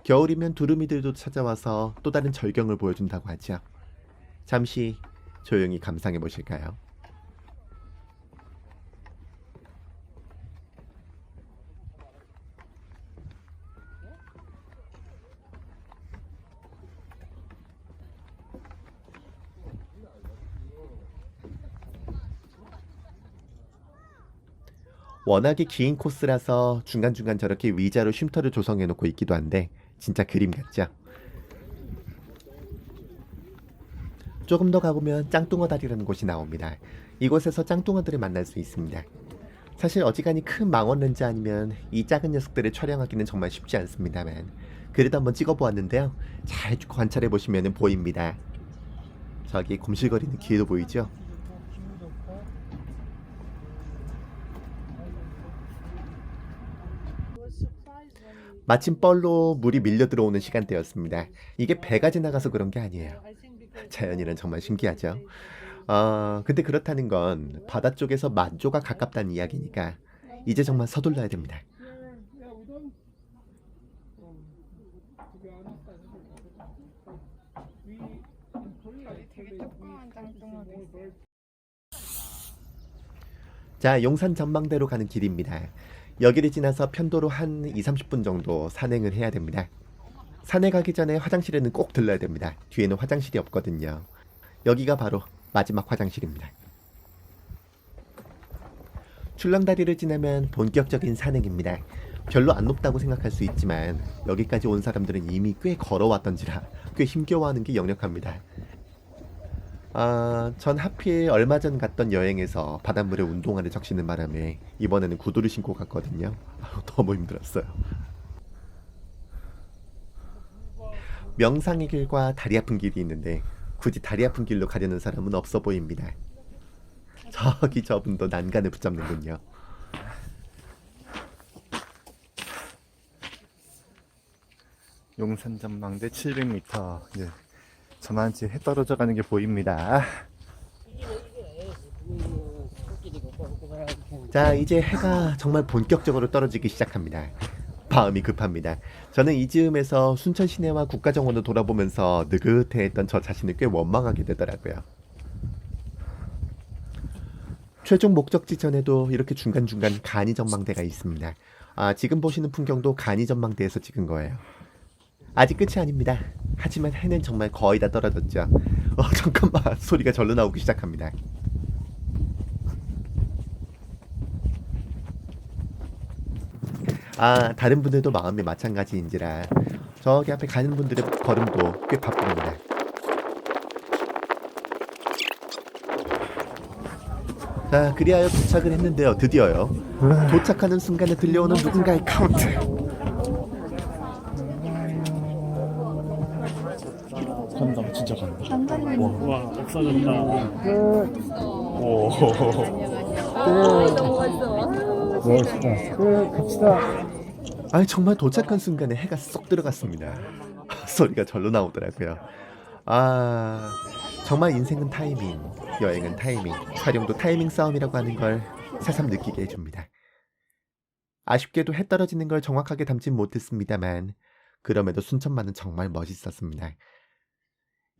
겨울이면 두루미들도 찾아와서 또 다른 절경을 보여준다고 하죠. 잠시 조용히 감상해 보실까요? 워낙에 긴 코스라서 중간중간 저렇게 위자로 쉼터를 조성해 놓고 있기도 한데 진짜 그림 같죠? 조금 더 가보면 짱뚱어 다리라는 곳이 나옵니다. 이곳에서 짱뚱어들을 만날 수 있습니다. 사실 어지간히 큰 망원 렌즈 아니면 이 작은 녀석들을 촬영하기는 정말 쉽지 않습니다만 그래도 한번 찍어보았는데요. 잘 관찰해 보시면 보입니다. 저기 곰실거리는 길도 보이죠? 마침 뻘로 물이 밀려 들어오는 시간대였습니다. 이게 배가 지나가서 그런 게 아니에요. 자연이란 정말 신기하죠. 근데 그렇다는 건 바다 쪽에서 만조가 가깝다는 이야기니까 이제 정말 서둘러야 됩니다. 되게 조그만 짱뚱어도 있어요. 자, 용산 전망대로 가는 길입니다. 여기를 지나서 편도로 한 20-30분 정도 산행을 해야 됩니다. 산에 가기 전에 화장실에는 꼭 들러야 됩니다. 뒤에는 화장실이 없거든요. 여기가 바로 마지막 화장실입니다. 출렁다리를 지나면 본격적인 산행입니다. 별로 안 높다고 생각할 수 있지만 여기까지 온 사람들은 이미 꽤 걸어왔던지라 꽤 힘겨워하는 게 역력합니다. 전 하필 얼마 전 갔던 여행에서 바닷물에 운동화를 적시는 바람에 이번에는 구두를 신고 갔거든요. 너무 힘들었어요. 명상의 길과 다리 아픈 길이 있는데 굳이 다리 아픈 길로 가려는 사람은 없어 보입니다. 저기 저분도 난간을 붙잡는군요. 용산 전망대 700m. 이제 저만치 해 떨어져 가는 게 보입니다. 자, 이제 해가 정말 본격적으로 떨어지기 시작합니다. 마음이 급합니다. 저는 이 즈음에서 순천 시내와 국가정원을 돌아보면서 느긋해했던 저 자신을 꽤 원망하게 되더라고요. 최종 목적지 전에도 이렇게 중간중간 간이 전망대가 있습니다. 지금 보시는 풍경도 간이 전망대에서 찍은 거예요. 아직 끝이 아닙니다. 하지만 해는 정말 거의 다 떨어졌죠. 잠깐만, 소리가 절로 나오기 시작합니다. 다른 분들도 마음이 마찬가지인지라 저기 앞에 가는 분들의 걸음도 꽤 바쁩니다. 자, 그리하여 도착을 했는데요. 드디어요. 도착하는 순간에 들려오는 누군가의 카운트. 간다, 진짜 간다. 와, 없어졌다. 오. 멋있다. 갑시다. 정말 도착한 순간에 해가 쏙 들어갔습니다. 소리가 절로 나오더라고요. 정말 인생은 타이밍, 여행은 타이밍, 촬영도 타이밍 싸움이라고 하는 걸 새삼 느끼게 해줍니다. 아쉽게도 해 떨어지는 걸 정확하게 담진 못했습니다만 그럼에도 순천만은 정말 멋있었습니다.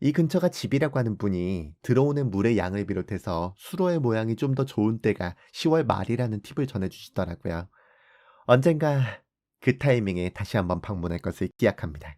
이 근처가 집이라고 하는 분이 들어오는 물의 양을 비롯해서 수로의 모양이 좀 더 좋은 때가 10월 말이라는 팁을 전해주시더라고요. 언젠가 그 타이밍에 다시 한번 방문할 것을 기약합니다.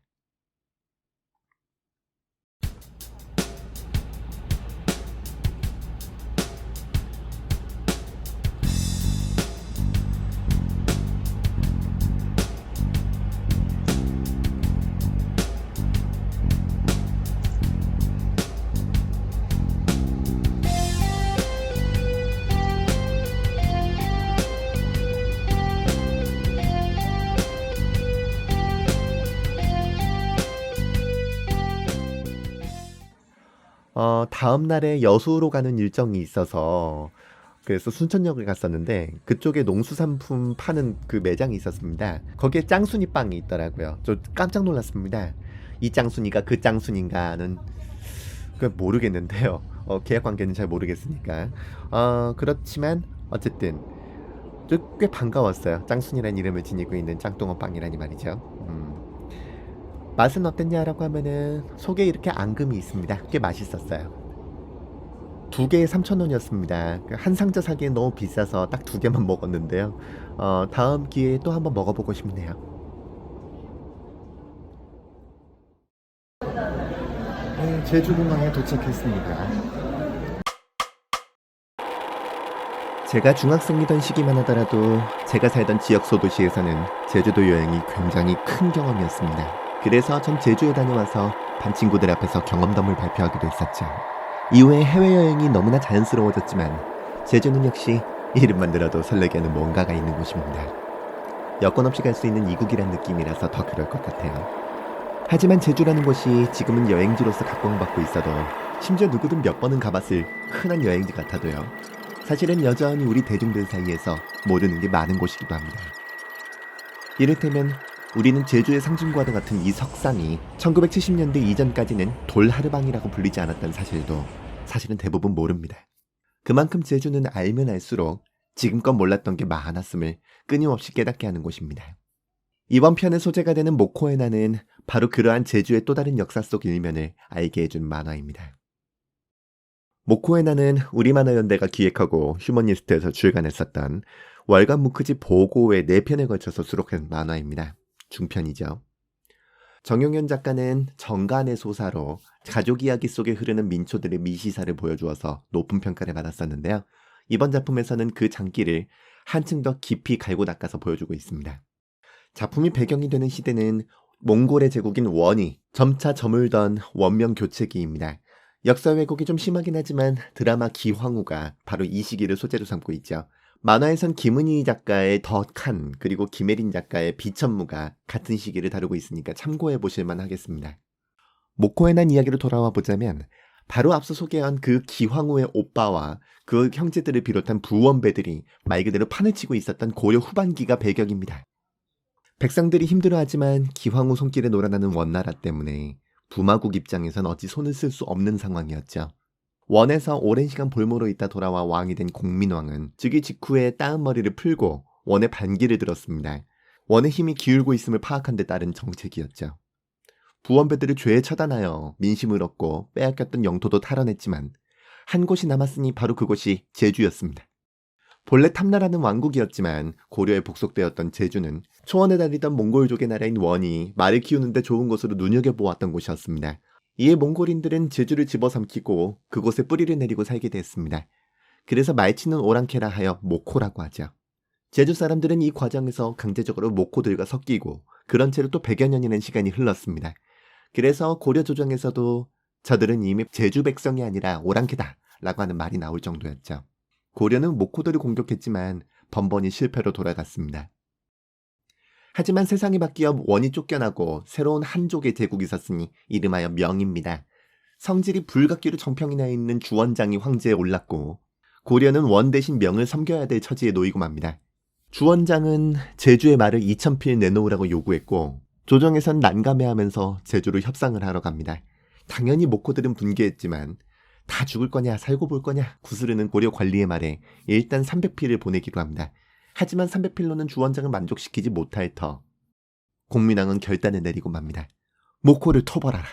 다음 날에 여수로 가는 일정이 있어서 그래서 순천역을 갔었는데 그쪽에 농수산품 파는 그 매장이 있었습니다. 거기에 짱순이 빵이 있더라고요. 저 깜짝 놀랐습니다. 이 짱순이가 그 짱순인가는 모르겠는데요. 계약 관계는 잘 모르겠으니까. 그렇지만 어쨌든 꽤 반가웠어요. 짱순이라는 이름을 지니고 있는 짱뚱어 빵이라니 말이죠. 맛은 어땠냐라고 하면은 속에 이렇게 앙금이 있습니다. 꽤 맛있었어요. 2개에 3,000원이었습니다. 한 상자 사기엔 너무 비싸서 딱 2개만 먹었는데요. 다음 기회에 또 한번 먹어보고 싶네요. 네, 제주공항에 도착했습니다. 제가 중학생이던 시기만 하더라도 제가 살던 지역 소도시에서는 제주도 여행이 굉장히 큰 경험이었습니다. 그래서 전 제주에 다녀와서 반 친구들 앞에서 경험담을 발표하기도 했었죠. 이후에 해외여행이 너무나 자연스러워졌지만 제주는 역시 이름만 들어도 설레게 하는 뭔가가 있는 곳입니다. 여권 없이 갈 수 있는 이국이란 느낌이라서 더 그럴 것 같아요. 하지만 제주라는 곳이 지금은 여행지로서 각광받고 있어도 심지어 누구든 몇 번은 가봤을 흔한 여행지 같아도요. 사실은 여전히 우리 대중들 사이에서 모르는 게 많은 곳이기도 합니다. 이를테면 우리는 제주의 상징과도 같은 이 석상이 1970년대 이전까지는 돌하르방이라고 불리지 않았던 사실도 사실은 대부분 모릅니다. 그만큼 제주는 알면 알수록 지금껏 몰랐던 게 많았음을 끊임없이 깨닫게 하는 곳입니다. 이번 편의 소재가 되는 모코에나는 바로 그러한 제주의 또 다른 역사 속 일면을 알게 해준 만화입니다. 모코에나는 우리만화연대가 기획하고 휴머니스트에서 출간했었던 월간 무크지 보고의 4편에 걸쳐서 수록한 만화입니다. 중편이죠. 정용현 작가는 정간의 소사로 가족 이야기 속에 흐르는 민초들의 미시사를 보여주어서 높은 평가를 받았었는데요. 이번 작품에서는 그 장기를 한층 더 깊이 갈고 닦아서 보여주고 있습니다. 작품이 배경이 되는 시대는 몽골의 제국인 원이 점차 저물던 원명 교체기입니다. 역사 왜곡이 좀 심하긴 하지만 드라마 기황후가 바로 이 시기를 소재로 삼고 있죠. 만화에선 김은희 작가의 덫칸 그리고 김혜린 작가의 비천무가 같은 시기를 다루고 있으니까 참고해 보실만 하겠습니다. 모코에난 이야기로 돌아와 보자면 바로 앞서 소개한 그 기황후의 오빠와 그 형제들을 비롯한 부원배들이 말 그대로 판을 치고 있었던 고려 후반기가 배경입니다. 백성들이 힘들어하지만 기황후 손길에 놀아나는 원나라 때문에 부마국 입장에선 어찌 손을 쓸 수 없는 상황이었죠. 원에서 오랜 시간 볼모로 있다 돌아와 왕이 된 공민왕은 즉위 직후에 따은 머리를 풀고 원의 반기를 들었습니다. 원의 힘이 기울고 있음을 파악한 데 따른 정책이었죠. 부원배들을 죄에 처단하여 민심을 얻고 빼앗겼던 영토도 탈환했지만 한 곳이 남았으니 바로 그곳이 제주였습니다. 본래 탐나라는 왕국이었지만 고려에 복속되었던 제주는 초원에 다니던 몽골족의 나라인 원이 말을 키우는데 좋은 곳으로 눈여겨보았던 곳이었습니다. 이에 몽골인들은 제주를 집어삼키고 그곳에 뿌리를 내리고 살게 됐습니다. 그래서 말치는 오랑캐라 하여 모코라고 하죠. 제주 사람들은 이 과정에서 강제적으로 모코들과 섞이고 그런 채로 또 100여 년이라는 시간이 흘렀습니다. 그래서 고려 조정에서도 저들은 이미 제주 백성이 아니라 오랑캐다 라고 하는 말이 나올 정도였죠. 고려는 모코들을 공격했지만 번번이 실패로 돌아갔습니다. 하지만 세상이 바뀌어 원이 쫓겨나고 새로운 한족의 제국이 섰으니 이름하여 명입니다. 성질이 불가기로 정평이 나 있는 주원장이 황제에 올랐고 고려는 원 대신 명을 섬겨야 될 처지에 놓이고 맙니다. 주원장은 제주의 말을 2000필 내놓으라고 요구했고 조정에선 난감해하면서 제주로 협상을 하러 갑니다. 당연히 모코들은 분개했지만 다 죽을 거냐 살고 볼 거냐 구스르는 고려 관리의 말에 일단 300필을 보내기로 합니다. 하지만 300필로는 주원장을 만족시키지 못할 터 공민왕은 결단을 내리고 맙니다. 모코를 토벌하라.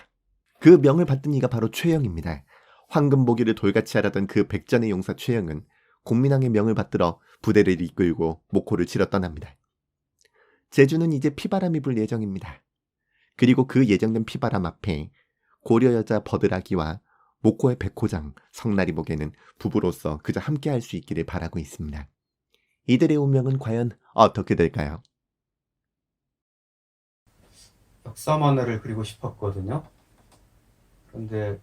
그 명을 받던 이가 바로 최영입니다. 황금보기를 돌같이 하라던 그 백전의 용사 최영은 공민왕의 명을 받들어 부대를 이끌고 모코를 치러 떠납니다. 제주는 이제 피바람이 불 예정입니다. 그리고 그 예정된 피바람 앞에 고려 여자 버드라기와 모코의 백호장 성나리 보게는 부부로서 그저 함께할 수 있기를 바라고 있습니다. 이들의 운명은 과연 어떻게 될까요? 역사 만화를 그리고 싶었거든요. 그런데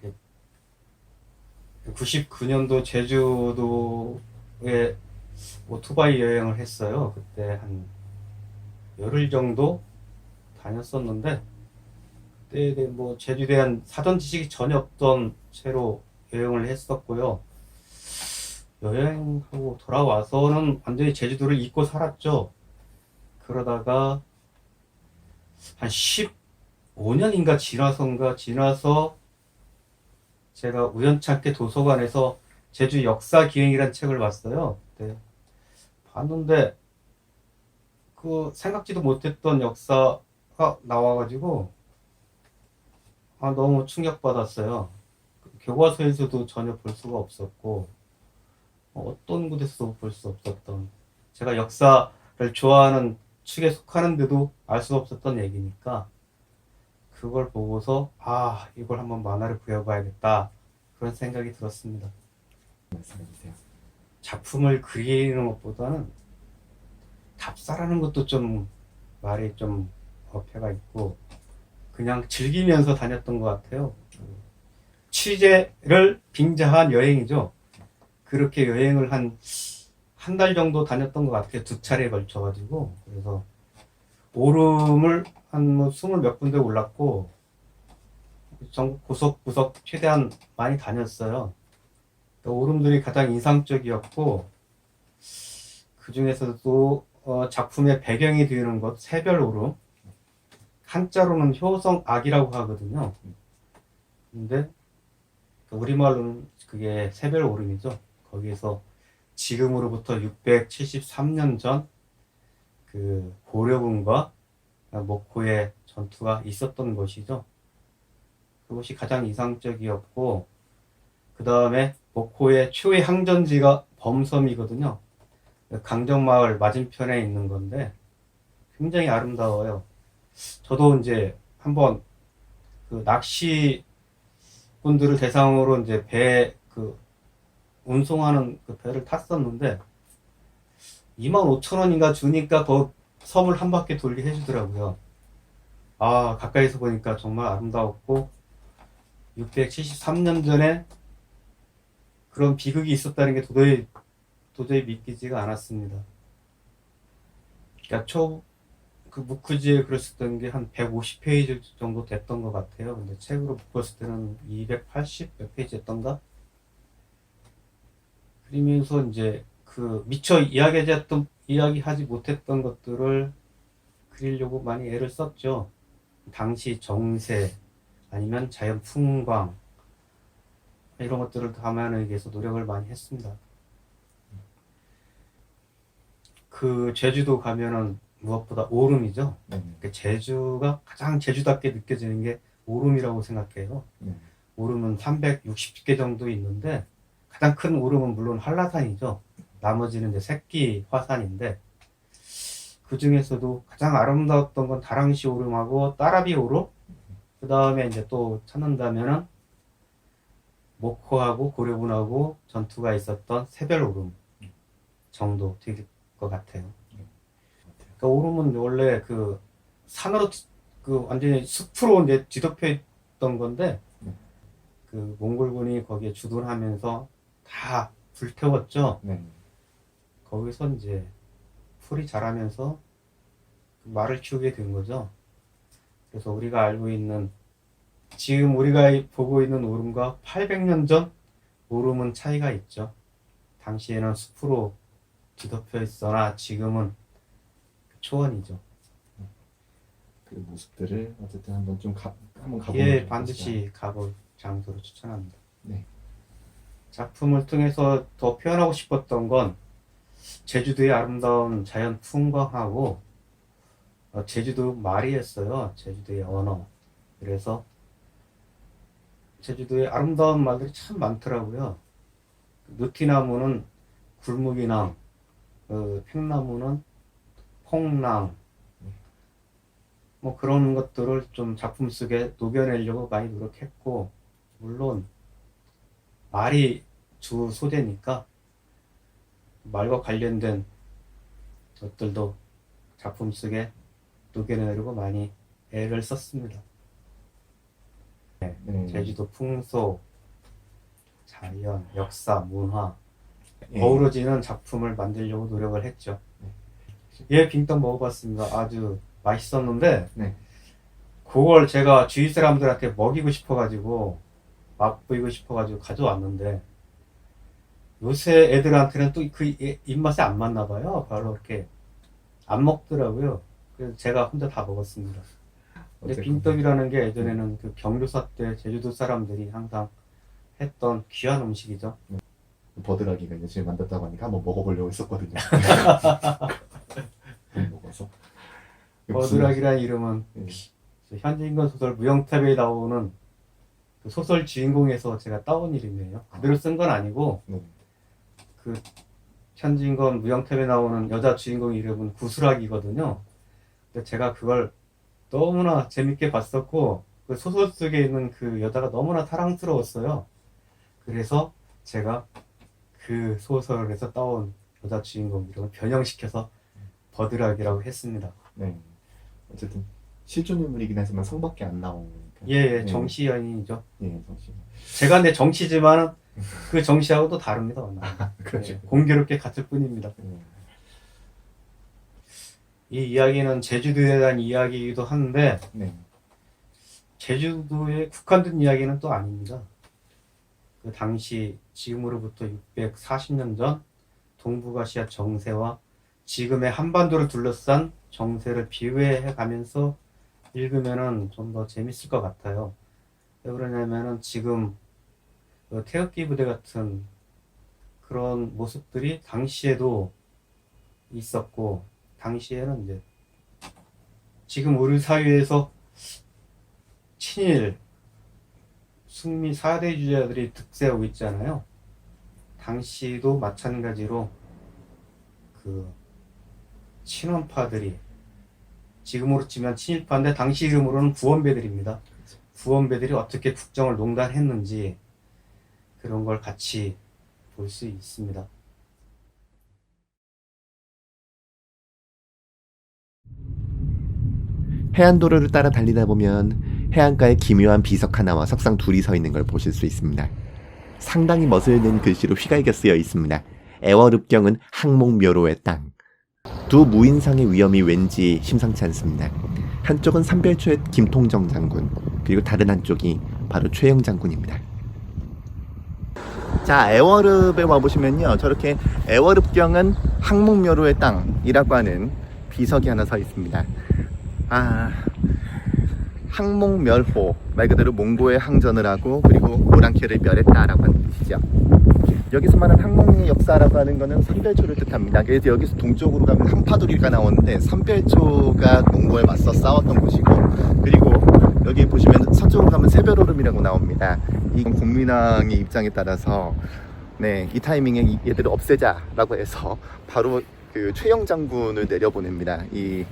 99년도 제주도에 오토바이 여행을 했어요. 그때 한 열흘 정도 다녔었는데 그때 뭐 제주에 대한 사전 지식이 전혀 없던 채로 여행을 했었고요. 여행하고 돌아와서는 완전히 제주도를 잊고 살았죠. 그러다가 한 15년인가 지나서 제가 우연찮게 도서관에서 제주 역사 기행이라는 책을 봤어요. 그때 봤는데 그 생각지도 못했던 역사가 나와가지고 너무 충격받았어요. 교과서에서도 전혀 볼 수가 없었고 어떤 곳에서도 볼 수 없었던, 제가 역사를 좋아하는 축에 속하는데도 알 수 없었던 얘기니까 그걸 보고서 이걸 한번 만화를 그려봐야겠다 그런 생각이 들었습니다. 말씀해주세요. 작품을 그리는 것보다는 답사라는 것도 좀 말이 좀 어폐가 있고 그냥 즐기면서 다녔던 것 같아요. 취재를 빙자한 여행이죠. 그렇게 여행을 한 달 정도 다녔던 것 같아요. 2차례에 걸쳐가지고. 그래서 오름을 한 20 몇 군데 올랐고, 전국 구석구석 최대한 많이 다녔어요. 오름들이 가장 인상적이었고, 그 중에서도 작품의 배경이 되는 것, 새별 오름. 한자로는 효성악이라고 하거든요. 근데 우리말로는 그게 새별 오름이죠. 거기에서 지금으로부터 673년 전 그 고려군과 목호의 전투가 있었던 곳이죠. 그곳이 가장 인상적이었고, 그 다음에 목호의 최후의 항전지가 범섬이거든요. 강정마을 맞은편에 있는 건데 굉장히 아름다워요. 저도 이제 한번 그 낚시꾼들을 대상으로 이제 운송하는 그 배를 탔었는데 25,000원인가 주니까 더 섬을 한 바퀴 돌게 해주더라고요. 아, 가까이서 보니까 정말 아름다웠고 673년 전에 그런 비극이 있었다는 게 도저히 믿기지가 않았습니다. 그러니까 그 무크지에 그랬었던 게 한 150페이지 정도 됐던 것 같아요. 근데 책으로 묶었을 때는 280 몇 페이지였던가? 그러면서 이제 그 미처 이야기하지 못했던 것들을 그리려고 많이 애를 썼죠. 당시 정세, 아니면 자연 풍광, 이런 것들을 담아내기 위해서 노력을 많이 했습니다. 그 제주도 가면은 무엇보다 오름이죠. 그 제주가 가장 제주답게 느껴지는 게 오름이라고 생각해요. 오름은 360개 정도 있는데 가장 큰 오름은 물론 한라산이죠. 나머지는 이제 새끼 화산인데 그 중에서도 가장 아름다웠던 건 다랑시 오름하고 따라비 오름, 그 다음에 이제 또 찾는다면은 목호하고 고려군하고 전투가 있었던 새별 오름 정도 될 것 같아요. 그러니까 오름은 원래 그 산으로 그 완전히 숲으로 이제 뒤덮여 있던 건데 그 몽골군이 거기에 주둔하면서 다 불태웠죠. 거기서 이제 풀이 자라면서 말을 키우게 된 거죠. 그래서 우리가 알고 있는, 지금 우리가 보고 있는 오름과 800년 전 오름은 차이가 있죠. 당시에는 숲으로 뒤덮여 있으나 지금은 초원이죠. 그 모습들을 어쨌든 한번 한번 가보는 예, 반드시 가볼 장소로 추천합니다. 네. 작품을 통해서 더 표현하고 싶었던 건 제주도의 아름다운 자연 풍광하고 제주도 말이었어요. 제주도의 언어. 그래서 제주도의 아름다운 말들이 참 많더라고요. 느티나무는 굴무기낭, 팽나무는 콩낭, 뭐 그런 것들을 좀 작품 속에 녹여내려고 많이 노력했고, 물론 말이 주 소재니까 말과 관련된 것들도 작품 속에 녹여내려고 많이 애를 썼습니다. 제주도 풍속, 자연, 역사, 문화 어우러지는 작품을 만들려고 노력을 했죠. 예, 빙떡 먹어봤습니다. 아주 맛있었는데 그걸 제가 주위 사람들한테 먹이고 싶어가지고 맛보이고 싶어가지고 가져왔는데 요새 애들한테는 또 그 입맛에 안 맞나 봐요. 바로 이렇게 안 먹더라고요. 그래서 제가 혼자 다 먹었습니다. 근데 빙떡이라는 게 예전에는 그 경조사 때 제주도 사람들이 항상 했던 귀한 음식이죠. 버드라기가 이제 지금 만들었다고 하니까 한번 먹어보려고 했었거든요. 먹어서. 버드락이라는 이름은 현진건 소설 무영탑에 나오는 그 소설 주인공에서 제가 따온 이름이에요. 그대로 쓴 건 아니고 그 현진건 무영탑에 나오는 여자 주인공 이름은 구슬락이거든요. 근데 제가 그걸 너무나 재밌게 봤었고 그 소설 속에 있는 그 여자가 너무나 사랑스러웠어요. 그래서 제가 그 소설에서 따온 여자 주인공 이름을 변형시켜서 버드락이라고 했습니다. 어쨌든 실존 인물이긴 하지만 성밖에 안 나온 예, 네. 정씨 연인이죠. 예, 정씨. 제가 내 정씨지만 그 정씨하고 또 다릅니다. 그렇죠. 예, 공교롭게 같을 뿐입니다. 이 이야기는 제주도에 대한 이야기이기도 한데 네. 제주도에 국한된 이야기는 또 아닙니다. 그 당시 지금으로부터 640년 전 동북아시아 정세와 지금의 한반도를 둘러싼 정세를 비교해 가면서 읽으면은 좀 더 재밌을 것 같아요. 왜 그러냐면은 지금 그 태극기 부대 같은 그런 모습들이 당시에도 있었고, 당시에는 이제 지금 우리 사회에서 친일, 승리 4대주자들이 득세하고 있잖아요. 당시도 마찬가지로 그 친원파들이, 지금으로 치면 친일파인데 당시 이름으로는 구원배들입니다. 구원배들이 어떻게 국정을 농단했는지 그런 걸 같이 볼 수 있습니다. 해안도로를 따라 달리다 보면 해안가에 기묘한 비석 하나와 석상 둘이 서 있는 걸 보실 수 있습니다. 상당히 멋을 낸 글씨로 휘갈겨 쓰여 있습니다. 애월읍경은 항목묘로의 땅. 두 무인상의 위험이 왠지 심상치 않습니다. 한쪽은 삼별초의 김통정 장군, 그리고 다른 한쪽이 바로 최영 장군입니다. 자, 애월읍에 와보시면요, 저렇게 애월읍경은 항목묘로의 땅이라고 하는 비석이 하나 서 있습니다. 항목멸호, 말 그대로 몽고의 항전을 하고 그리고 오랑캐를 멸했다라고 하는 뜻이죠. 여기서 말하는 항목의 역사라고 하는 것은 삼별초를 뜻합니다. 그래서 여기서 동쪽으로 가면 항파도리가 나오는데 삼별초가 몽고에 맞서 싸웠던 곳이고, 그리고 여기 보시면 서쪽으로 가면 새별오름이라고 나옵니다. 이건 국민왕의 입장에 따라서 이 타이밍에 얘들을 없애자라고 해서 바로 그 최영 장군을 내려보냅니다. 이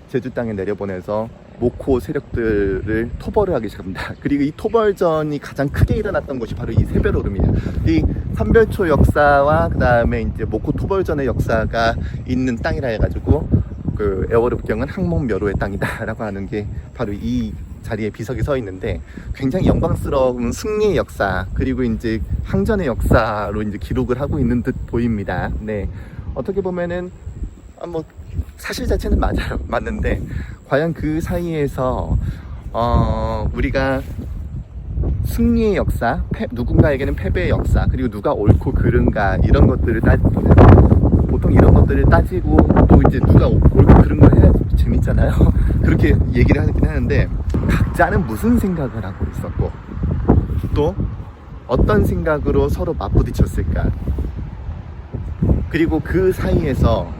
제주 땅에 내려보내서 목호 세력들을 토벌을 하기 시작합니다. 그리고 이 토벌전이 가장 크게 일어났던 곳이 바로 이 새별오름이에요. 이 삼별초 역사와 그 다음에 이제 목호 토벌전의 역사가 있는 땅이라 해가지고 그 애월읍경은 항목묘로의 땅이다라고 하는 게 바로 이 자리에 비석이 서 있는데, 굉장히 영광스러운 승리의 역사 그리고 이제 항전의 역사로 이제 기록을 하고 있는 듯 보입니다. 네, 어떻게 보면은 뭐 사실 자체는 맞는데 과연 그 사이에서 우리가 승리의 역사, 누군가에게는 패배의 역사, 그리고 누가 옳고 그른가 이런 것들을 보통 이런 것들을 따지고 또 이제 누가 옳고 그른 걸 해야 재밌잖아요. 그렇게 얘기를 하긴 하는데, 각자는 무슨 생각을 하고 있었고 또 어떤 생각으로 서로 맞부딪혔을까, 그리고 그 사이에서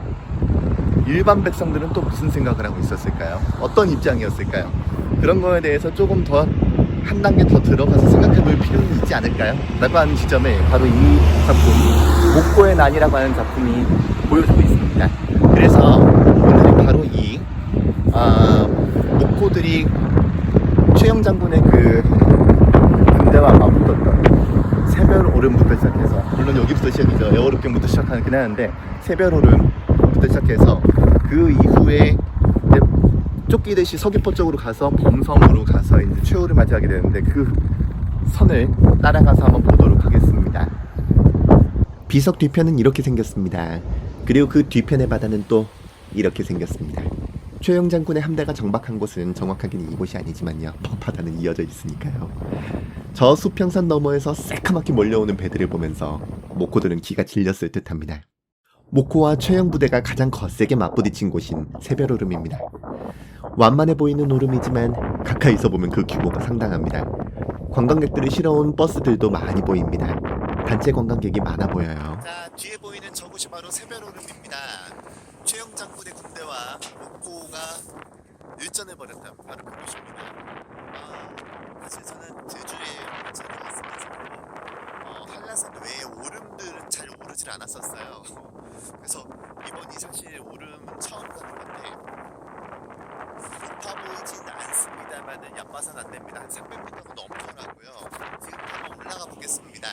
일반 백성들은 또 무슨 생각을 하고 있었을까요? 어떤 입장이었을까요? 그런 거에 대해서 조금 더 한 단계 더 들어가서 생각해 볼 필요는 있지 않을까요? 라고 하는 지점에 바로 이 작품, 목고의 난이라고 하는 작품이 보여주고 있습니다. 그래서 오늘은 바로 이 목고들이 최영 장군의 그 군대와 맞붙었던 새별오름부터 시작해서, 물론 여기부터 시작이죠. 애월읍경부터 시작하긴 하는데 새별오름부터 시작해서 그 이후에 쫓기듯이 서귀포 쪽으로 가서 범성으로 가서 이제 최후를 맞이하게 되는데, 그 선을 따라가서 한번 보도록 하겠습니다. 비석 뒤편은 이렇게 생겼습니다. 그리고 그 뒤편의 바다는 또 이렇게 생겼습니다. 최영 장군의 함대가 정박한 곳은 정확하게는 이곳이 아니지만요, 바다는 이어져 있으니까요. 저 수평선 너머에서 새카맣게 몰려오는 배들을 보면서 목고들은 기가 질렸을 듯합니다. 목호와 최영 부대가 가장 거세게 맞부딪힌 곳인 새별오름입니다. 완만해 보이는 오름이지만 가까이서 보면 그 규모가 상당합니다. 관광객들을 실어온 버스들도 많이 보입니다. 단체 관광객이 많아 보여요. 자, 뒤에 보이는 저곳이 바로 새별오름입니다. 최영 장군의 군대와 목호가 일전해버렸다, 바로 그곳입니다. 사실 저는 제주에 왔으면서 한라산 외에 오름들은 잘 오르질 않았었어요. 그래서 이번이 사실 오름은 처음 가는 건데 높아 보이진 않습니다만은 엿봐선 안 됩니다. 한 300m가 넘더라고요. 지금 한번 올라가 보겠습니다.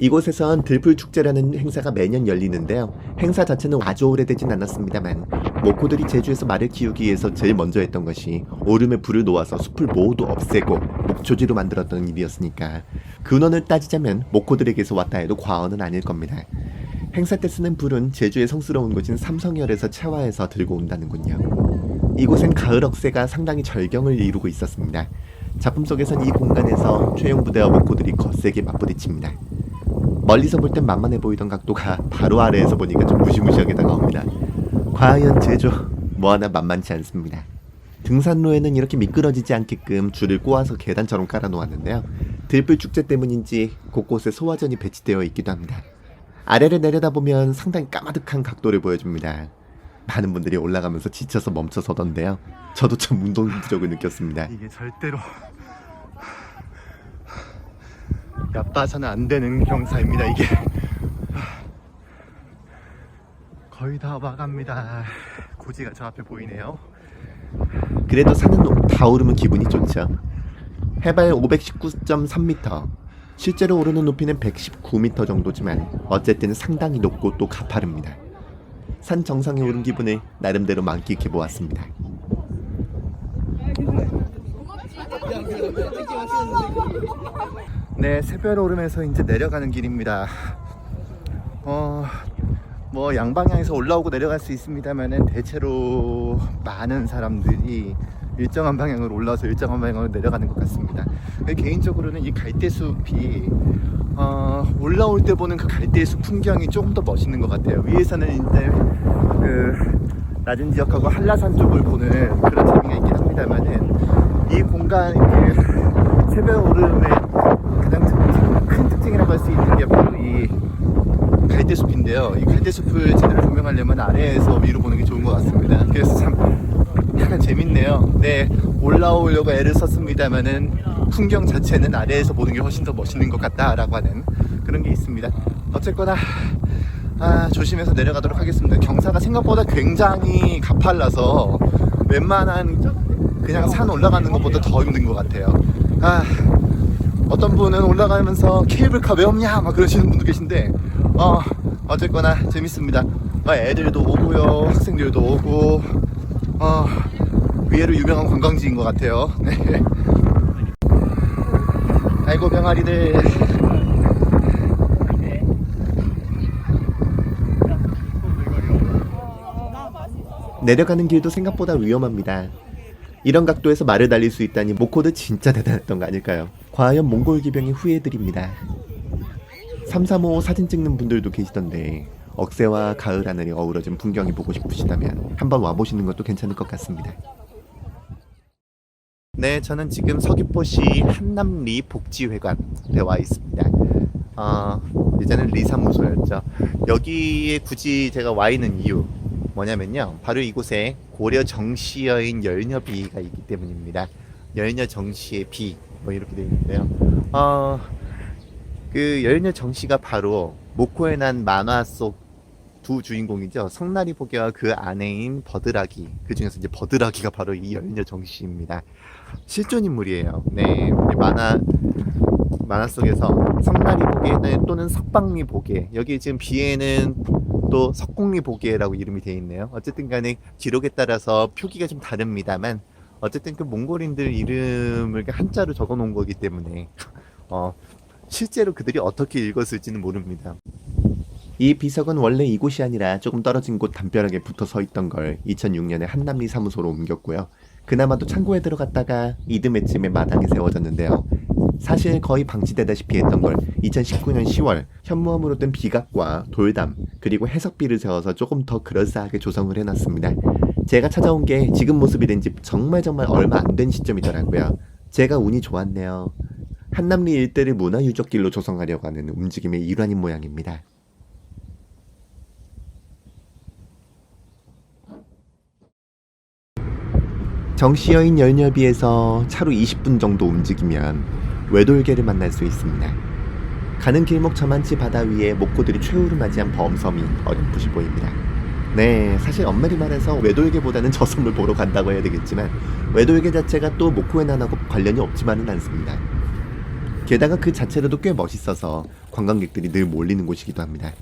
이곳에선 들풀축제라는 행사가 매년 열리는데요. 행사 자체는 아주 오래되진 않았습니다만 모코들이 제주에서 말을 키우기 위해서 제일 먼저 했던 것이 오름에 불을 놓아서 숲을 모두 없애고 목초지로 만들었던 일이었으니까 근원을 따지자면 모코들에게서 왔다 해도 과언은 아닐 겁니다. 행사 때 쓰는 불은 제주의 성스러운 곳인 삼성열에서 채화해서 들고 온다는군요. 이곳엔 가을 억새가 상당히 절경을 이루고 있었습니다. 작품 속에선 이 공간에서 최용 부대와 모코들이 거세게 맞부딪힙니다. 멀리서 볼 땐 만만해 보이던 각도가 바로 아래에서 보니까 좀 무시무시하게 다가옵니다. 과연 제주 뭐하나 만만치 않습니다. 등산로에는 이렇게 미끄러지지 않게끔 줄을 꼬아서 계단처럼 깔아놓았는데요. 들불 축제 때문인지 곳곳에 소화전이 배치되어 있기도 합니다. 아래를 내려다보면 상당히 까마득한 각도를 보여줍니다. 많은 분들이 올라가면서 지쳐서 멈춰서던데요. 저도 참 운동 부족을 느꼈습니다. 이게 절대로 얕봐서는 안 되는 경사입니다. 이게 거의 다 와갑니다. 고지가 저 앞에 보이네요. 그래도 산은 다 오르면 기분이 좋죠. 해발 519.3m, 실제로 오르는 높이는 119m 정도지만 어쨌든 상당히 높고 또 가파릅니다. 산 정상에 오른 기분을 나름대로 만끽해보았습니다. 네, 새별 오름에서 이제 내려가는 길입니다. 뭐 양방향에서 올라오고 내려갈 수 있습니다만은 대체로 많은 사람들이 일정한 방향으로 올라와서 일정한 방향으로 내려가는 것 같습니다. 개인적으로는 이 갈대숲이 올라올 때 보는 그 갈대숲 풍경이 조금 더 멋있는 것 같아요. 위에서는 이제 그 낮은 지역하고 한라산 쪽을 보는 그런 재미가 있긴 합니다만은 이 공간 그 새별 오름의 가장 큰 특징이라고 할 수 있는 게 바로 이 갈대숲인데요. 이 갈대숲을 제대로 조명하려면 아래에서 위로 보는 게 좋은 것 같습니다. 그래서 참 약간 재밌네요. 네, 올라오려고 애를 썼습니다만은 풍경 자체는 아래에서 보는 게 훨씬 더 멋있는 것 같다라고 하는 그런 게 있습니다. 어쨌거나 조심해서 내려가도록 하겠습니다. 경사가 생각보다 굉장히 가팔라서 웬만한 그냥 산 올라가는 것보다 더 힘든 것 같아요. 어떤 분은 올라가면서 케이블카 왜 없냐 막 그러시는 분도 계신데 어쨌거나 재밌습니다. 애들도 오고요, 학생들도 오고 위에로 유명한 관광지인 것 같아요. 네. 아이고 병아리들. 내려가는 길도 생각보다 위험합니다. 이런 각도에서 말을 달릴 수 있다니 모코드 진짜 대단했던 거 아닐까요? 과연 몽골 기병의 후예들입니다. 335 사진 찍는 분들도 계시던데 억새와 가을 하늘이 어우러진 풍경이 보고 싶으시다면 한번 와보시는 것도 괜찮을 것 같습니다. 네, 저는 지금 서귀포시 한남리 복지회관에 와 있습니다. 예전엔 리사무소였죠. 여기에 굳이 제가 와 있는 이유 뭐냐면요, 바로 이곳에 고려 정씨 여인 열녀비가 있기 때문입니다. 열녀 정씨의 비 뭐 이렇게 되어 있는데요. 그 열녀 정씨가 바로 모코에 난 만화 속 두 주인공이죠. 성나리 보게와 그 아내인 버드라기. 그 중에서 이제 버드라기가 바로 이 열녀 정씨입니다. 실존 인물이에요. 네, 만화 속에서 성나리 보게 또는 석방리 보게, 여기 지금 비에는 또 석공리 보게라고 이름이 되어 있네요. 어쨌든 간에 기록에 따라서 표기가 좀 다릅니다만 어쨌든 그 몽골인들 이름을 한자로 적어 놓은 거기 때문에 실제로 그들이 어떻게 읽었을지는 모릅니다. 이 비석은 원래 이곳이 아니라 조금 떨어진 곳 담벼락에 붙어 서 있던 걸 2006년에 한남리 사무소로 옮겼고요. 그나마도 창고에 들어갔다가 이듬해쯤에 마당에 세워졌는데요. 사실 거의 방치되다시피 했던 걸 2019년 10월 현무암으로 된 비각과 돌담 그리고 해석비를 세워서 조금 더 그럴싸하게 조성을 해놨습니다. 제가 찾아온 게 지금 모습이 된 집 정말 얼마 안 된 시점이더라고요. 제가 운이 좋았네요. 한남리 일대를 문화유적길로 조성하려고 하는 움직임의 일환인 모양입니다. 정씨여인 열녀비에서 차로 20분 정도 움직이면 외돌개를 만날 수 있습니다. 가는 길목 저만치 바다 위에 목고들이 최후름맞이한 범섬이 어렴풋이 보입니다. 네, 사실 엄밀히 말해서 외돌개보다는 저 섬을 보러 간다고 해야 되겠지만 외돌개 자체가 또 모코에난하고 관련이 없지만은 않습니다. 게다가 그 자체로도 꽤 멋있어서 관광객들이 늘 몰리는 곳이기도 합니다.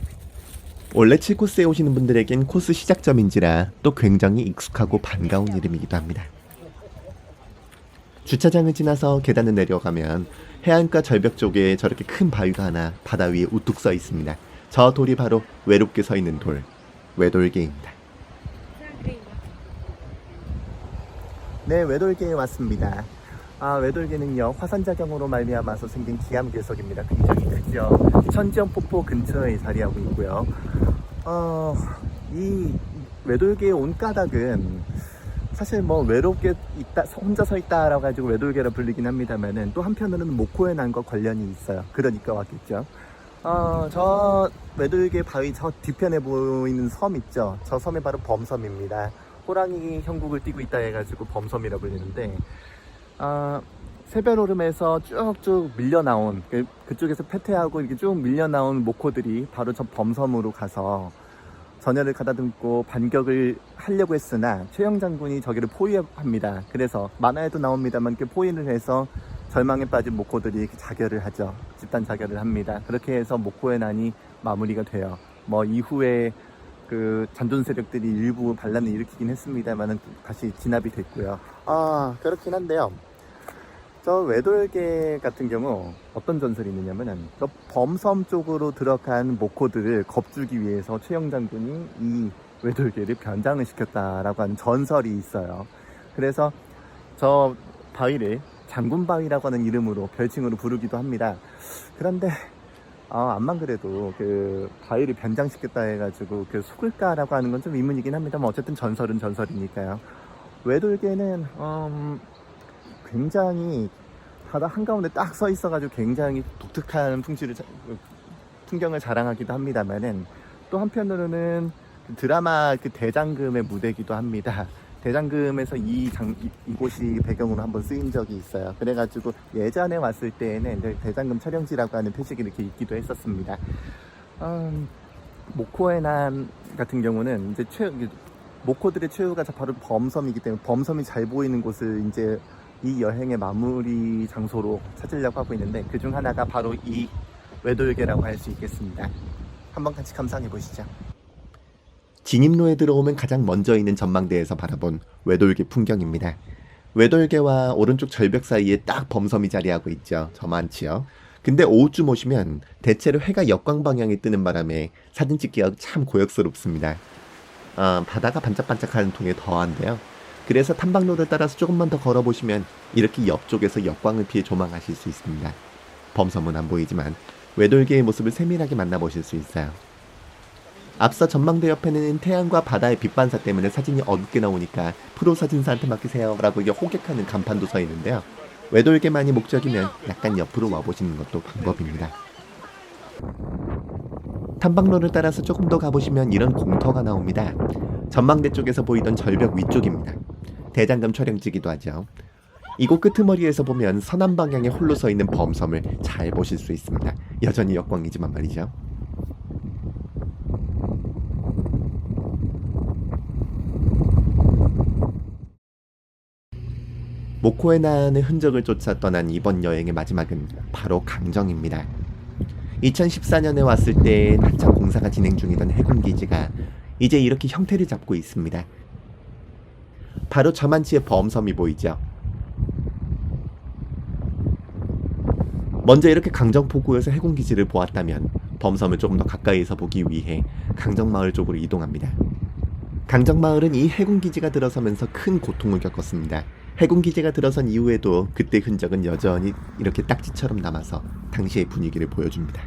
원래 7코스에 오시는 분들에겐 코스 시작점인지라 또 굉장히 익숙하고 반가운 이름이기도 합니다. 주차장을 지나서 계단을 내려가면 해안가 절벽 쪽에 저렇게 큰 바위가 하나 바다 위에 우뚝 서 있습니다. 저 돌이 바로 외롭게 서 있는 돌, 외돌개입니다. 네, 외돌개에 왔습니다. 외돌개는요, 화산자경으로 말미암아서 생긴 기암괴석입니다. 굉장히 크죠. 천지연폭포 근처에 자리하고 있고요. 이 외돌개의 온 까닭은 사실 뭐 외롭게 있다, 혼자 서 있다라고 가지고 외돌개라 불리긴 합니다만은 또 한편으로는 모코의 난과 관련이 있어요. 그러니까 왔겠죠. 저 외돌개 바위 저 뒤편에 보이는 섬 있죠. 저 섬이 바로 범섬입니다. 호랑이 형국을 띠고 있다 해가지고 범섬이라 불리는데, 새별오름에서 쭉쭉 밀려나온 그쪽에서 패퇴하고 이렇게 쭉 밀려나온 모코들이 바로 저 범섬으로 가서 전열을 가다듬고 반격을 하려고 했으나 최영 장군이 저기를 포위합니다. 그래서 만화에도 나옵니다만 그 포위를 해서 절망에 빠진 모코들이 자결을 하죠. 집단 자결을 합니다. 그렇게 해서 모코의 난이 마무리가 돼요. 뭐 이후에 그 잔존 세력들이 일부 반란을 일으키긴 했습니다만 다시 진압이 됐고요. 그렇긴 한데요. 저 외돌개 같은 경우 어떤 전설이 있느냐면은 저 범섬 쪽으로 들어간 모코들을 겁주기 위해서 최영 장군이 이 외돌개를 변장을 시켰다라고 하는 전설이 있어요. 그래서 저 바위를 장군바위라고 하는 이름으로 별칭으로 부르기도 합니다. 그런데 암만 그래도 그 바위를 변장시켰다 해가지고 그 속을까라고 하는 건 좀 의문이긴 합니다만 어쨌든 전설은 전설이니까요. 외돌개는 굉장히 바다 한가운데 딱 서 있어가지고 굉장히 독특한 풍경을 자랑하기도 합니다만은 또 한편으로는 드라마 그 대장금의 무대기도 합니다. 대장금에서 이곳이 배경으로 한번 쓰인 적이 있어요. 그래가지고 예전에 왔을 때에는 대장금 촬영지라고 하는 표식이 이렇게 있기도 했었습니다. 모코의 난 같은 경우는 이제 모코들의 최후가 바로 범섬이기 때문에 범섬이 잘 보이는 곳을 이제 이 여행의 마무리 장소로 찾으려고 하고 있는데 그중 하나가 바로 이 외돌개라고 할 수 있겠습니다. 한번 같이 감상해 보시죠. 진입로에 들어오면 가장 먼저 있는 전망대에서 바라본 외돌개 풍경입니다. 외돌개와 오른쪽 절벽 사이에 딱 범섬이 자리하고 있죠. 저만치요. 근데 오후쯤 오시면 대체로 해가 역광 방향에 뜨는 바람에 사진 찍기가 참 고역스럽습니다. 바다가 반짝반짝하는 통에 더한데요. 그래서 탐방로를 따라서 조금만 더 걸어보시면 이렇게 옆쪽에서 역광을 피해 조망하실 수 있습니다. 범섬은 안 보이지만 외돌개의 모습을 세밀하게 만나보실 수 있어요. 앞서 전망대 옆에는 태양과 바다의 빛반사 때문에 사진이 어둡게 나오니까 프로 사진사한테 맡기세요 라고 이게 호객하는 간판도 서 있는데요. 외돌개만이 목적이면 약간 옆으로 와보시는 것도 방법입니다. 탐방로를 따라서 조금 더 가보시면 이런 공터가 나옵니다. 전망대 쪽에서 보이던 절벽 위쪽입니다. 대장금 촬영지기도 하죠. 이곳 끄트머리에서 보면 서남 방향에 홀로 서 있는 범섬을 잘 보실 수 있습니다. 여전히 역광이지만 말이죠. 모코의 난의 흔적을 쫓아 떠난 이번 여행의 마지막은 바로 강정입니다. 2014년에 왔을 때 한창 공사가 진행 중이던 해군기지가 이제 이렇게 형태를 잡고 있습니다. 바로 저만치의 범섬이 보이죠. 먼저 이렇게 강정포구에서 해군기지를 보았다면 범섬을 조금 더 가까이에서 보기 위해 강정마을 쪽으로 이동합니다. 강정마을은 이 해군기지가 들어서면서 큰 고통을 겪었습니다. 해군기지가 들어선 이후에도 그때 흔적은 여전히 이렇게 딱지처럼 남아서 당시의 분위기를 보여줍니다.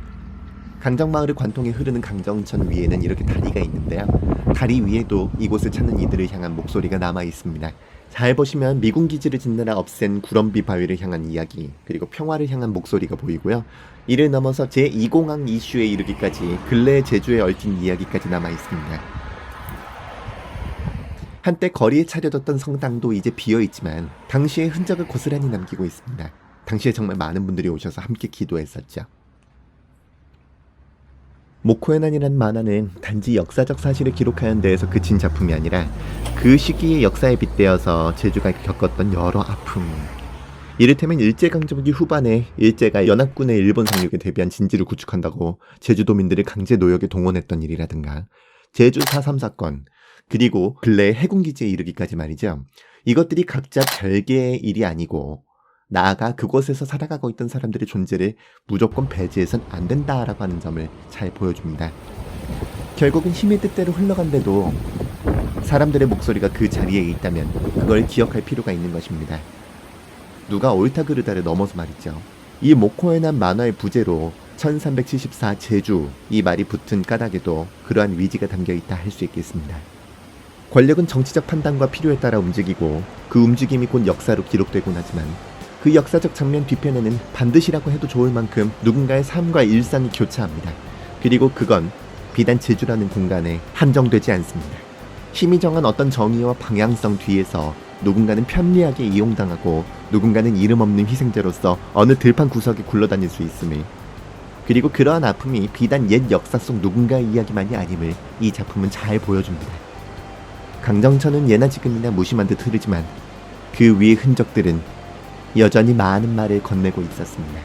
강정마을을 관통해 흐르는 강정천 위에는 이렇게 다리가 있는데요. 다리 위에도 이곳을 찾는 이들을 향한 목소리가 남아 있습니다. 잘 보시면 미군 기지를 짓느라 없앤 구럼비 바위를 향한 이야기, 그리고 평화를 향한 목소리가 보이고요. 이를 넘어서 제2공항 이슈에 이르기까지 근래 제주에 얽힌 이야기까지 남아 있습니다. 한때 거리에 차려졌던 성당도 이제 비어있지만 당시의 흔적을 고스란히 남기고 있습니다. 당시에 정말 많은 분들이 오셔서 함께 기도했었죠. 모코의 난이라는 만화는 단지 역사적 사실을 기록하는 데에서 그친 작품이 아니라 그 시기의 역사에 빗대어서 제주가 겪었던 여러 아픔, 이를테면 일제강점기 후반에 일제가 연합군의 일본 상륙에 대비한 진지를 구축한다고 제주도민들을 강제 노역에 동원했던 일이라든가 제주 4.3 사건, 그리고 근래의 해군기지에 이르기까지 말이죠. 이것들이 각자 별개의 일이 아니고 나아가 그곳에서 살아가고 있던 사람들의 존재를 무조건 배제해선 안 된다라고 하는 점을 잘 보여줍니다. 결국은 힘의 뜻대로 흘러간데도 사람들의 목소리가 그 자리에 있다면 그걸 기억할 필요가 있는 것입니다. 누가 옳다 그르다를 넘어서 말이죠. 이 모코에난 만화의 부제로 1374 제주 이 말이 붙은 까닭에도 그러한 위지가 담겨있다 할 수 있겠습니다. 권력은 정치적 판단과 필요에 따라 움직이고 그 움직임이 곧 역사로 기록되곤 하지만 그 역사적 장면 뒤편에는 반드시라고 해도 좋을 만큼 누군가의 삶과 일상이 교차합니다. 그리고 그건 비단 제주라는 공간에 한정되지 않습니다. 힘이 정한 어떤 정의와 방향성 뒤에서 누군가는 편리하게 이용당하고 누군가는 이름 없는 희생자로서 어느 들판 구석에 굴러다닐 수 있음을, 그리고 그러한 아픔이 비단 옛 역사 속 누군가의 이야기만이 아님을 이 작품은 잘 보여줍니다. 강정천은 예나 지금이나 무심한 듯 흐르지만 그 위의 흔적들은 여전히 많은 말을 건네고 있었습니다.